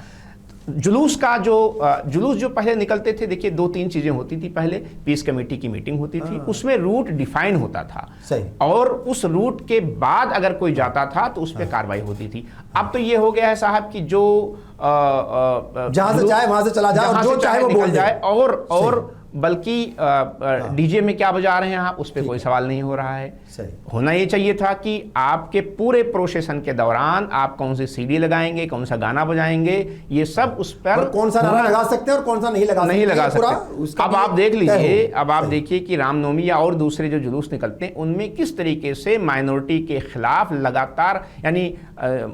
जुलूस का जुलूस जो पहले निकलते थे, देखिए 2-3 चीजें होती थी। पहले पीस कमेटी की मीटिंग होती थी, उसमें रूट डिफाइन होता था, सही, और उस रूट के बाद अगर कोई जाता था तो उस पर कार्रवाई होती थी। अब तो ये हो गया है साहब कि जो जहां से चाहे वहां से चला जाए और जो चाहे वो बोल जाए, और बल्कि डीजे में क्या बजा रहे हैं आप, उस पर कोई सवाल नहीं हो रहा है। सही। होना ये चाहिए था कि आपके पूरे प्रोसेशन के दौरान आप कौन सी सीडी लगाएंगे, कौन सा गाना बजाएंगे, ये सब उस पर, और कौन सा नारा लगा सकते हैं और कौन सा नहीं लगा सकते। अब आप देख लीजिए, अब आप देखिए कि रामनवमी या और दूसरे जो जुलूस निकलते हैं उनमें किस तरीके से माइनॉरिटी के खिलाफ लगातार, यानी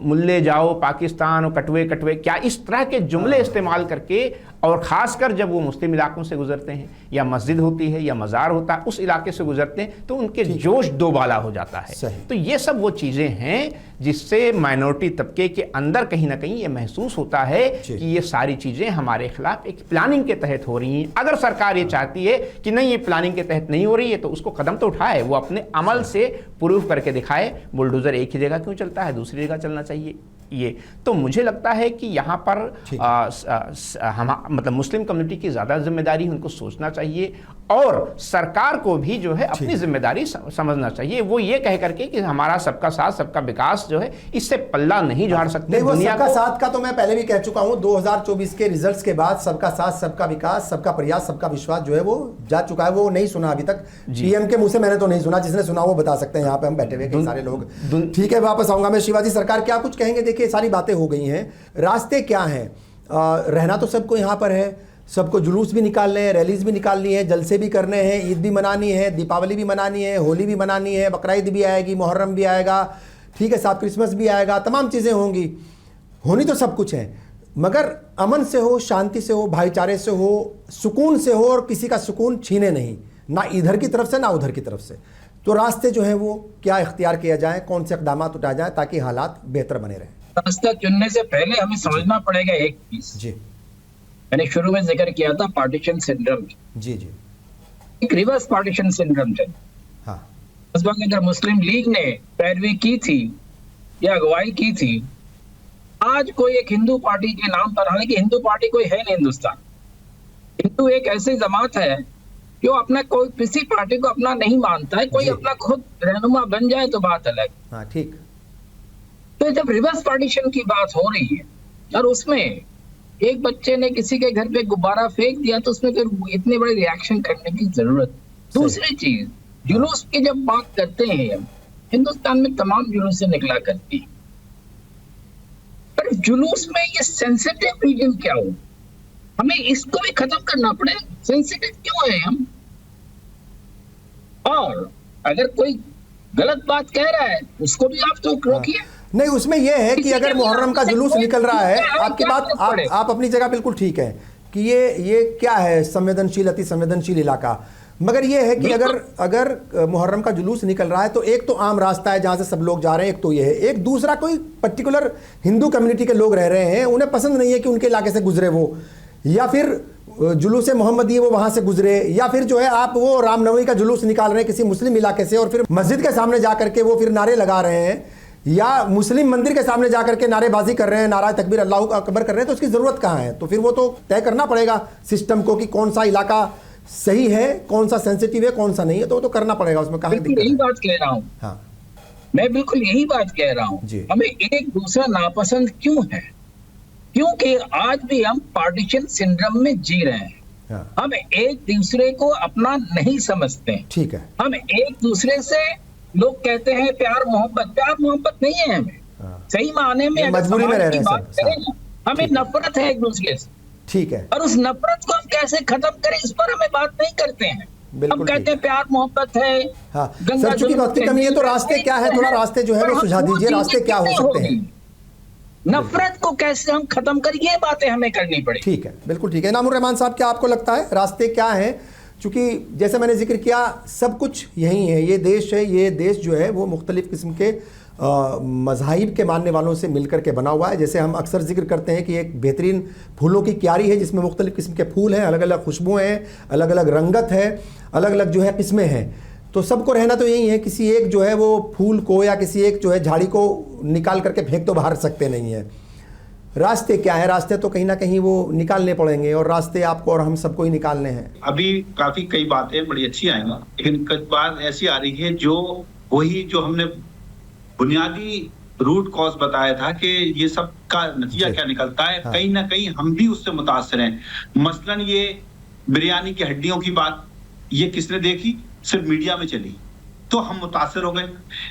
मुल्ले जाओ पाकिस्तान और कटवे कटवे, क्या इस तरह के जुमले इस्तेमाल करके, और खासकर जब वो मुस्लिम इलाकों से गुजरते हैं या मस्जिद होती है या मज़ार होता है उस इलाके से गुजरते हैं तो उनके जोश दोबाला हो जाता है। तो ये सब वो चीज़ें हैं जिससे माइनॉरिटी तबके के अंदर कहीं ना कहीं ये महसूस होता है कि ये सारी चीज़ें हमारे खिलाफ एक प्लानिंग के तहत हो रही हैं। अगर सरकार ये चाहती है कि नहीं ये प्लानिंग के तहत नहीं हो रही है तो उसको कदम तो उठाए, वो अपने अमल से प्रूफ करके दिखाए। बुलडोज़र एक ही जगह क्यों चलता है, दूसरी जगह चलना चाहिए। ये तो मुझे लगता है कि यहाँ पर हम मतलब मुस्लिम कम्युनिटी की ज़्यादा जिम्मेदारी, उनको सोचना चाहिए और सरकार को भी जो है अपनी जिम्मेदारी समझना चाहिए। वो ये कह करके कि हमारा सबका साथ सबका विकास जो है इससे पल्ला नहीं झाड़ सकते। वो सबका साथ का तो मैं पहले भी कह चुका हूँ, 2024 के रिजल्ट्स के बाद सबका साथ सबका विकास सबका प्रयास सबका विश्वास जो है वो जा चुका है। वो नहीं सुना अभी तक पीएम के मुंह से, मैंने तो नहीं सुना, जिसने सुना वो बता सकते हैं। यहाँ पे हम बैठे हुए कई सारे लोग। ठीक है, वापस आऊंगा मैं। शिवाजी सरकार क्या कुछ कहेंगे? देखिए सारी बातें हो गई हैं, रास्ते क्या हैं? रहना तो सबको यहाँ पर है, सबको जुलूस भी निकालने हैं, रैलीज भी निकालनी है, जलसे भी करने हैं, ईद भी मनानी है, दीपावली भी मनानी है, होली भी मनानी है, बकरीद भी आएगी, मुहर्रम भी आएगा, ठीक है, साथ क्रिसमस भी आएगा, तमाम चीज़ें होंगी। होनी तो सब कुछ है, मगर अमन से हो, शांति से हो, भाईचारे से हो, सुकून से हो, और किसी का सुकून छीने नहीं, ना इधर की तरफ से ना उधर की तरफ से। तो रास्ते जो हैं वो क्या इख्तियार किया जाए, कौन से इक़दाम उठाए जाए ताकि हालात बेहतर बने रहें? रास्ता चुनने से पहले हमें समझना पड़ेगा एक चीज। जी, मैंने शुरू में जिक्र किया था पार्टीशन सिंड्रोम। जी जी, एक रिवर्स पार्टीशन सिंड्रोम है। हाँ, इस वक्त अगर मुस्लिम लीग ने पैरवी की थी या अगुवाई की थी, आज कोई एक हिंदू पार्टी के नाम पर, हालांकि हिंदू पार्टी कोई है नहीं हिंदुस्तान, हिंदू एक ऐसी जमात है जो अपना कोई किसी पार्टी को अपना नहीं मानता है, कोई अपना खुद रहनुमा बन जाए तो बात अलग। हाँ, ठीक। तो जब रिवर्स पार्टीशन की बात हो रही है और उसमें एक बच्चे ने किसी के घर पे गुब्बारा फेंक दिया तो उसमें फिर इतने बड़े रिएक्शन करने की जरूरत। दूसरी चीज, जुलूस की जब बात करते हैं हम, हिंदुस्तान में तमाम जुलूस से निकला करती है, पर जुलूस में ये सेंसिटिव रीजन क्या हो, हमें इसको भी खत्म करना पड़े। सेंसिटिव क्यों है हम? और अगर कोई गलत बात कह रहा है उसको भी आप तो रोकिए। नहीं, उसमें यह है कि अगर मुहर्रम का जुलूस निकल रहा है, आपकी बात आप अपनी जगह बिल्कुल ठीक है कि ये क्या है, संवेदनशील, अति संवेदनशील इलाका, मगर ये है कि अगर मुहर्रम का जुलूस निकल रहा है तो एक तो आम रास्ता है जहाँ से सब लोग जा रहे हैं, एक तो ये है, एक दूसरा कोई पर्टिकुलर हिंदू कम्युनिटी के लोग रह रहे हैं, उन्हें पसंद नहीं है कि उनके इलाके से गुजरे वो, या फिर जुलूस मोहम्मदी वो वहाँ से गुजरे, या फिर जो है आप वो रामनवमी का जुलूस निकाल रहे हैं किसी मुस्लिम इलाके से और फिर मस्जिद के सामने जा करके वो फिर नारे लगा रहे हैं, या मुस्लिम मंदिर के सामने जाकर के नारेबाजी कर रहे हैं, नारा तकबीर अल्लाहू अकबर कर रहे हैं, तो उसकी ज़रूरत कहाँ है? तो फिर वो तो तय करना पड़ेगा सिस्टम को कि कौन सा इलाका सही है, कौन सा सेंसिटिव है, कौन सा नहीं है, तो वो तो करना पड़ेगा। उसमें कहाँ दिक्कत है? यही बात कह रहा हूँ। हाँ, मैं बिल्कुल यही बात कह रहा हूँ। हमें एक दूसरा नापसंद क्यों है? क्योंकि आज भी हम पार्टीशन सिंड्रोम में जी रहे हैं। हाँ, हम एक दूसरे को अपना नहीं समझते। ठीक है, हम एक दूसरे से, लोग कहते हैं प्यार मोहब्बत नहीं है हमें। हाँ, सही माने में अगर मजबूरी में रह रहे हैं बात सब। करें, हमें नफरत है एक दूसरे से, ठीक है, और उस नफरत को हम कैसे खत्म करें इस पर हमें बात नहीं करते हैं। हम कहते हैं प्यार मोहब्बत है। हाँ, सर चूंकि वक्त की कमी है तो रास्ते क्या है, थोड़ा रास्ते जो है वो सुझा दीजिए, रास्ते क्या हो सकते हैं? नफरत को कैसे हम खत्म करें, ये बातें हमें करनी पड़े। ठीक है, बिल्कुल ठीक है। इनामुर रहमान साहब, क्या आपको लगता है रास्ते क्या हैं? चूँकि जैसे मैंने जिक्र किया सब कुछ यही है, ये देश है, ये देश जो है वो मुख्तलिफ़ किस्म के मज़ाहिब के मानने वालों से मिलकर के बना हुआ है। जैसे हम अक्सर जिक्र करते हैं कि एक बेहतरीन फूलों की क्यारी है जिसमें मुख्तलिफ़ किस्म के फूल हैं, अलग अलग खुशबुएँ हैं, अलग अलग रंगत है, अलग अलग जो है किस्में हैं। तो सबको रहना तो यही है, किसी एक जो है वो फूल को या किसी एक जो है झाड़ी को निकाल करके फेंक तो बाहर सकते नहीं है। रास्ते क्या है? रास्ते तो कहीं ना कहीं वो निकालने पड़ेंगे, और रास्ते आपको और हम सबको ही निकालने हैं। अभी कई बातें बड़ी अच्छी आई, लेकिन कुछ बात ऐसी आ रही है जो हमने बुनियादी रूट कॉज बताया था कि ये सब का नतीजा क्या निकलता है, कहीं ना कहीं हम भी उससे मुतासर हैं। मसलन ये बिरयानी की हड्डियों की बात, ये किसने देखी? सिर्फ मीडिया में चली तो हम मुतासर हो गए।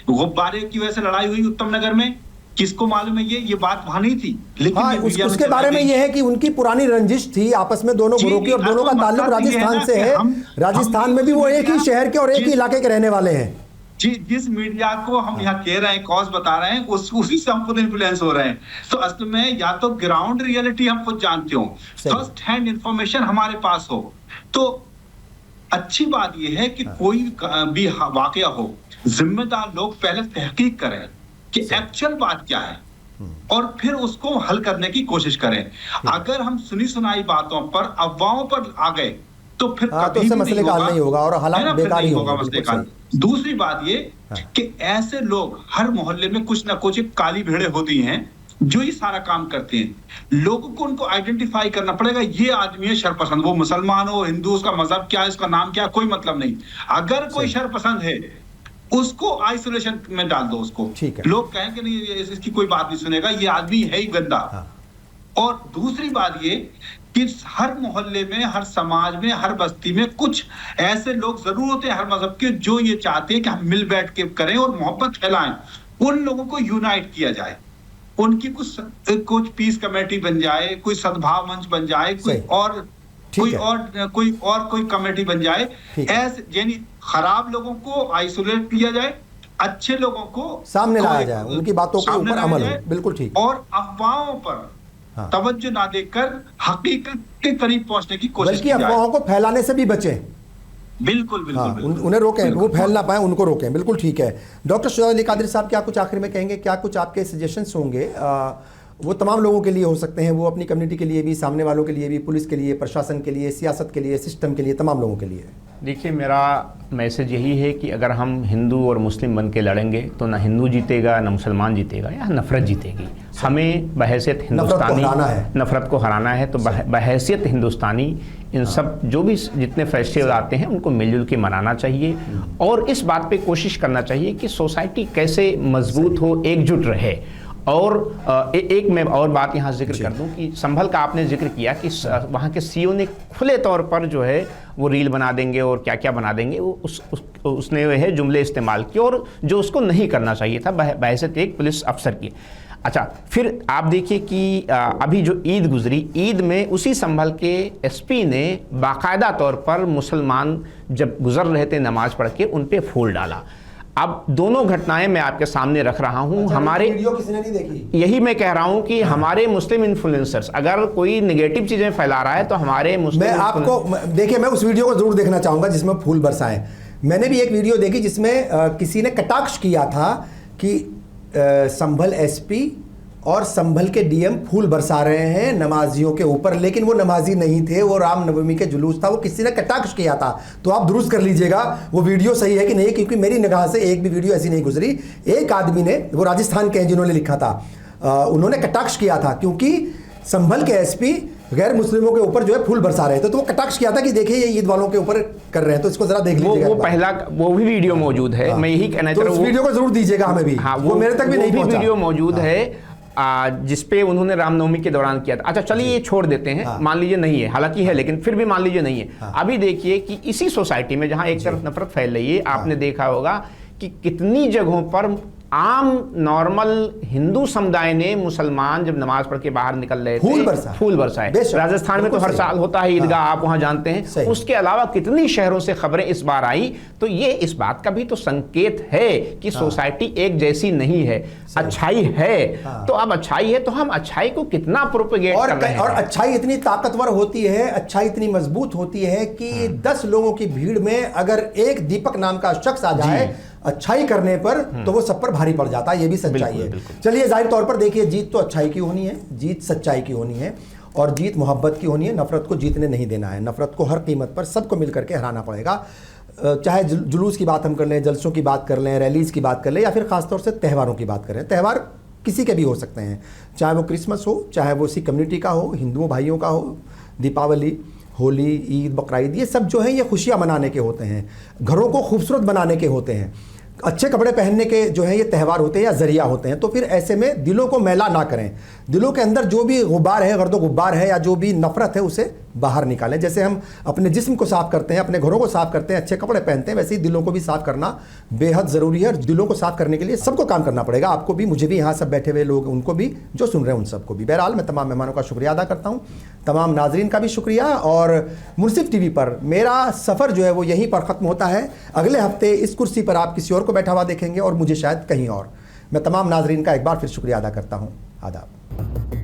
गुब्बारे की वजह से लड़ाई हुई उत्तम नगर में, किसको मालूम है ये बात वहां नहीं थी, लेकिन हाँ, उसके बारे में ये है कि उनकी पुरानी रंजिश थी आपस में दोनों ग्रोह की, और दोनों का ताल्लुक राजस्थान से है। राजस्थान में भी वो एक ही शहर के और एक ही इलाके के रहने वाले हैं। जिस मीडिया को हम यहाँ कह रहे हैं, कॉज बता रहे हैं, उसी से हम खुद इन्फ्लुएंस हो रहे हैं। तो असल में या तो ग्राउंड रियलिटी हम खुद जानते हो, फर्स्ट हैंड इंफॉर्मेशन हमारे पास हो, तो अच्छी बात यह है कि कोई भी वाकया हो, जिम्मेदार लोग पहले तहकीक करें कि एक्चुअल बात क्या है और फिर उसको हल करने की कोशिश करें। अगर हम सुनी सुनाई बातों पर, अफवाहों पर आ गए तो फिर कभी तो मसले का हल नहीं होगा और हालात बेकार ही होगा मसले का। दूसरी बात ये कि ऐसे लोग हर मोहल्ले में कुछ ना कुछ काली भेड़ें होती हैं जो ये सारा काम करते हैं। लोगों को उनको आइडेंटिफाई करना पड़ेगा, ये आदमी है शरपसंद, वो मुसलमान हो, हिंदू, उसका मजहब क्या है, इसका नाम क्या, कोई मतलब नहीं। अगर कोई शरपसंद है उसको आइसोलेशन में डाल दो उसको, लोग कहेंगे नहीं इसकी कोई बात नहीं सुनेगा, ये आदमी है ही गंदा। और दूसरी बात ये कि हर मोहल्ले में, हर समाज में, हर बस्ती में कुछ ऐसे लोग जरूर होते हैं हर मजहब के जो ये चाहते हैं कि हम मिल बैठ के करें और मोहब्बत फैलाएं। उन लोगों को यूनाइट किया जाए, उनकी कुछ पीस कमेटी बन जाए, कोई सद्भाव मंच बन जाए, कोई कमेटी बन जाए, ऐसे यानी खराब लोगों को आइसोलेट किया जाए, अच्छे लोगों को सामने लाया जाए, उनकी बातों के ऊपर अमल हो। बिल्कुल ठीक। और अफवाहों पर तवज्जो ना देकर हकीकत के करीब पहुंचने की कोशिश की जाए, बल्कि अफवाहों को फैलाने से भी बचें। बिल्कुल बिल्कुल, उन्हें रोकें, वो फैल ना पाए, उनको रोकें। बिल्कुल ठीक है। डॉक्टर शुजात अली कादरी साहब, क्या कुछ आखिर में कहेंगे? क्या कुछ आपके सजेशंस होंगे? वो तमाम लोगों के लिए हो सकते हैं, वो अपनी कम्युनिटी के लिए भी, सामने वालों के लिए भी, पुलिस के लिए, प्रशासन के लिए, सियासत के लिए, सिस्टम के लिए, तमाम लोगों के लिए। देखिए, मेरा मैसेज यही है कि अगर हम हिंदू और मुस्लिम बन के लड़ेंगे तो ना हिंदू जीतेगा, ना मुसलमान जीतेगा, या नफ़रत जीतेगी। हमें बहैसियत हिंदुस्तानी नफ़रत को हराना है। तो बहैसियत हिंदुस्तानी इन सब जो भी जितने फेस्टिवल आते हैं उनको मिलजुल के मनाना चाहिए, और इस बात पे कोशिश करना चाहिए कि सोसाइटी कैसे मजबूत हो, एकजुट रहे। और एक मैं और बात यहाँ जिक्र कर दूं कि संभल का आपने जिक्र किया कि वहाँ के सीईओ ने खुले तौर पर जो है वो रील बना देंगे और क्या क्या बना देंगे, वो उसने वह जुमले इस्तेमाल किए और जो उसको नहीं करना चाहिए था बहैसियत एक पुलिस अफसर की। अच्छा, फिर आप देखिए कि अभी जो ईद गुजरी, ईद में उसी संभल के एसपी ने बाकायदा तौर पर मुसलमान जब गुजर रहे थे नमाज पढ़ के, उन पे फूल डाला। अब दोनों घटनाएं मैं आपके सामने रख रहा हूं। हमारे वीडियो किसने नहीं देखी? यही मैं कह रहा हूं कि हमारे मुस्लिम इन्फ्लुएंसर्स अगर कोई नेगेटिव चीजें फैला रहा है तो हमारे मुस्लिम, मैं आपको देखिए, मैं उस वीडियो को जरूर देखना चाहूंगा जिसमें फूल बरसाएं। मैंने भी एक वीडियो देखी जिसमें किसी ने कटाक्ष किया था कि संभल एसपी और संभल के डीएम फूल बरसा रहे हैं नमाजियों के ऊपर, लेकिन वो नमाजी नहीं थे, वो रामनवमी के जुलूस था, वो किसी ने कटाक्ष किया था। तो आप दुरुस्त कर लीजिएगा वो वीडियो सही है कि नहीं, क्योंकि मेरी निगाह से एक भी वीडियो ऐसी नहीं गुजरी। एक आदमी ने, वो राजस्थान के हैं जिन्होंने लिखा था, उन्होंने कटाक्ष किया था क्योंकि संभल के एसपी गैर मुस्लिमों के ऊपर जो है फूल बरसा रहे थे, तो वो कटाक्ष किया था कि देखिए ये ईद वालों के ऊपर कर रहे हैं। तो इसको जरा देख लीजिएगा। वो पहला वो भी वीडियो मौजूद है। मैं यही कहना चाह रहा हूं, उस वीडियो को जरूर दीजिएगा हमें भी। हाँ, वो मेरे तक भी नहीं पहुंचा। वीडियो मौजूद है जिसपे उन्होंने रामनवमी के दौरान किया था। अच्छा, चलिए ये छोड़ देते हैं। मान लीजिए नहीं है, हालांकि है, लेकिन फिर भी मान लीजिए नहीं है। अभी देखिए कि इसी सोसाइटी में जहां एक तरफ नफरत फैल रही है, आपने देखा होगा कि कितनी जगहों पर आम नॉर्मल हिंदू समुदाय ने मुसलमान जब नमाज पढ़ के बाहर निकल रहे थे फूल बरसाए। राजस्थान में तो हर साल होता है ईदगाह, आप वहां जानते हैं। उसके अलावा कितनी शहरों से खबरें इस बार आई, तो ये इस बात का भी तो संकेत है कि सोसाइटी एक जैसी नहीं है, अच्छाई है। तो अब अच्छाई है तो हम अच्छाई को कितना प्रोपेगेट कर रहे हैं। और अच्छाई इतनी ताकतवर होती है, अच्छाई इतनी मजबूत होती है कि 10 लोगों की भीड़ में अगर एक दीपक नाम का शख्स आ जाए अच्छाई करने पर, तो वो सब पर भारी पड़ जाता है। ये भी सच्चाई है। चलिए, जाहिर तौर पर देखिए, जीत तो अच्छाई की होनी है, जीत सच्चाई की होनी है, और जीत मोहब्बत की होनी है। नफरत को जीतने नहीं देना है। नफरत को हर कीमत पर सबको मिलकर के हराना पड़ेगा। चाहे जुलूस की बात हम कर लें, जलसों की बात कर लें, रैलीज की बात कर लें, या फिर खासतौर से त्योहारों की बात करें। त्यौहार किसी के भी हो सकते हैं, चाहे वो क्रिसमस हो, चाहे वो सिख कम्युनिटी का हो, हिंदुओं भाइयों का हो, दीपावली, होली, ईद, बकरीद, ये सब जो है ये खुशियाँ मनाने के होते हैं, घरों को खूबसूरत बनाने के होते हैं, अच्छे कपड़े पहनने के जो है ये त्यौहार होते हैं या जरिया होते हैं। तो फिर ऐसे में दिलों को मैला ना करें, दिलों के अंदर जो भी गुब्बार है, गर्दो गुब्बार है या जो भी नफरत है उसे बाहर निकालें। जैसे हम अपने जिस्म को साफ करते हैं, अपने घरों को साफ करते हैं, अच्छे कपड़े पहनते हैं, वैसे ही दिलों को भी साफ करना बेहद ज़रूरी है। और दिलों को साफ करने के लिए सबको काम करना पड़ेगा, आपको भी, मुझे भी, यहाँ सब बैठे हुए लोग, उनको भी, जो सुन रहे हैं उन सबको भी। बहरहाल मैं तमाम मेहमानों का शुक्रिया अदा करता हूँ, तमाम नाजरीन का भी शुक्रिया। और मुनसिफ टीवी पर मेरा सफ़र जो है वो यहीं पर ख़त्म होता है। अगले हफ्ते इस कुर्सी पर आप किसी और को बैठा हुआ देखेंगे और मुझे शायद कहीं और। मैं तमाम नाजरीन का एक बार फिर शुक्रिया अदा करता हूँ। आदाब।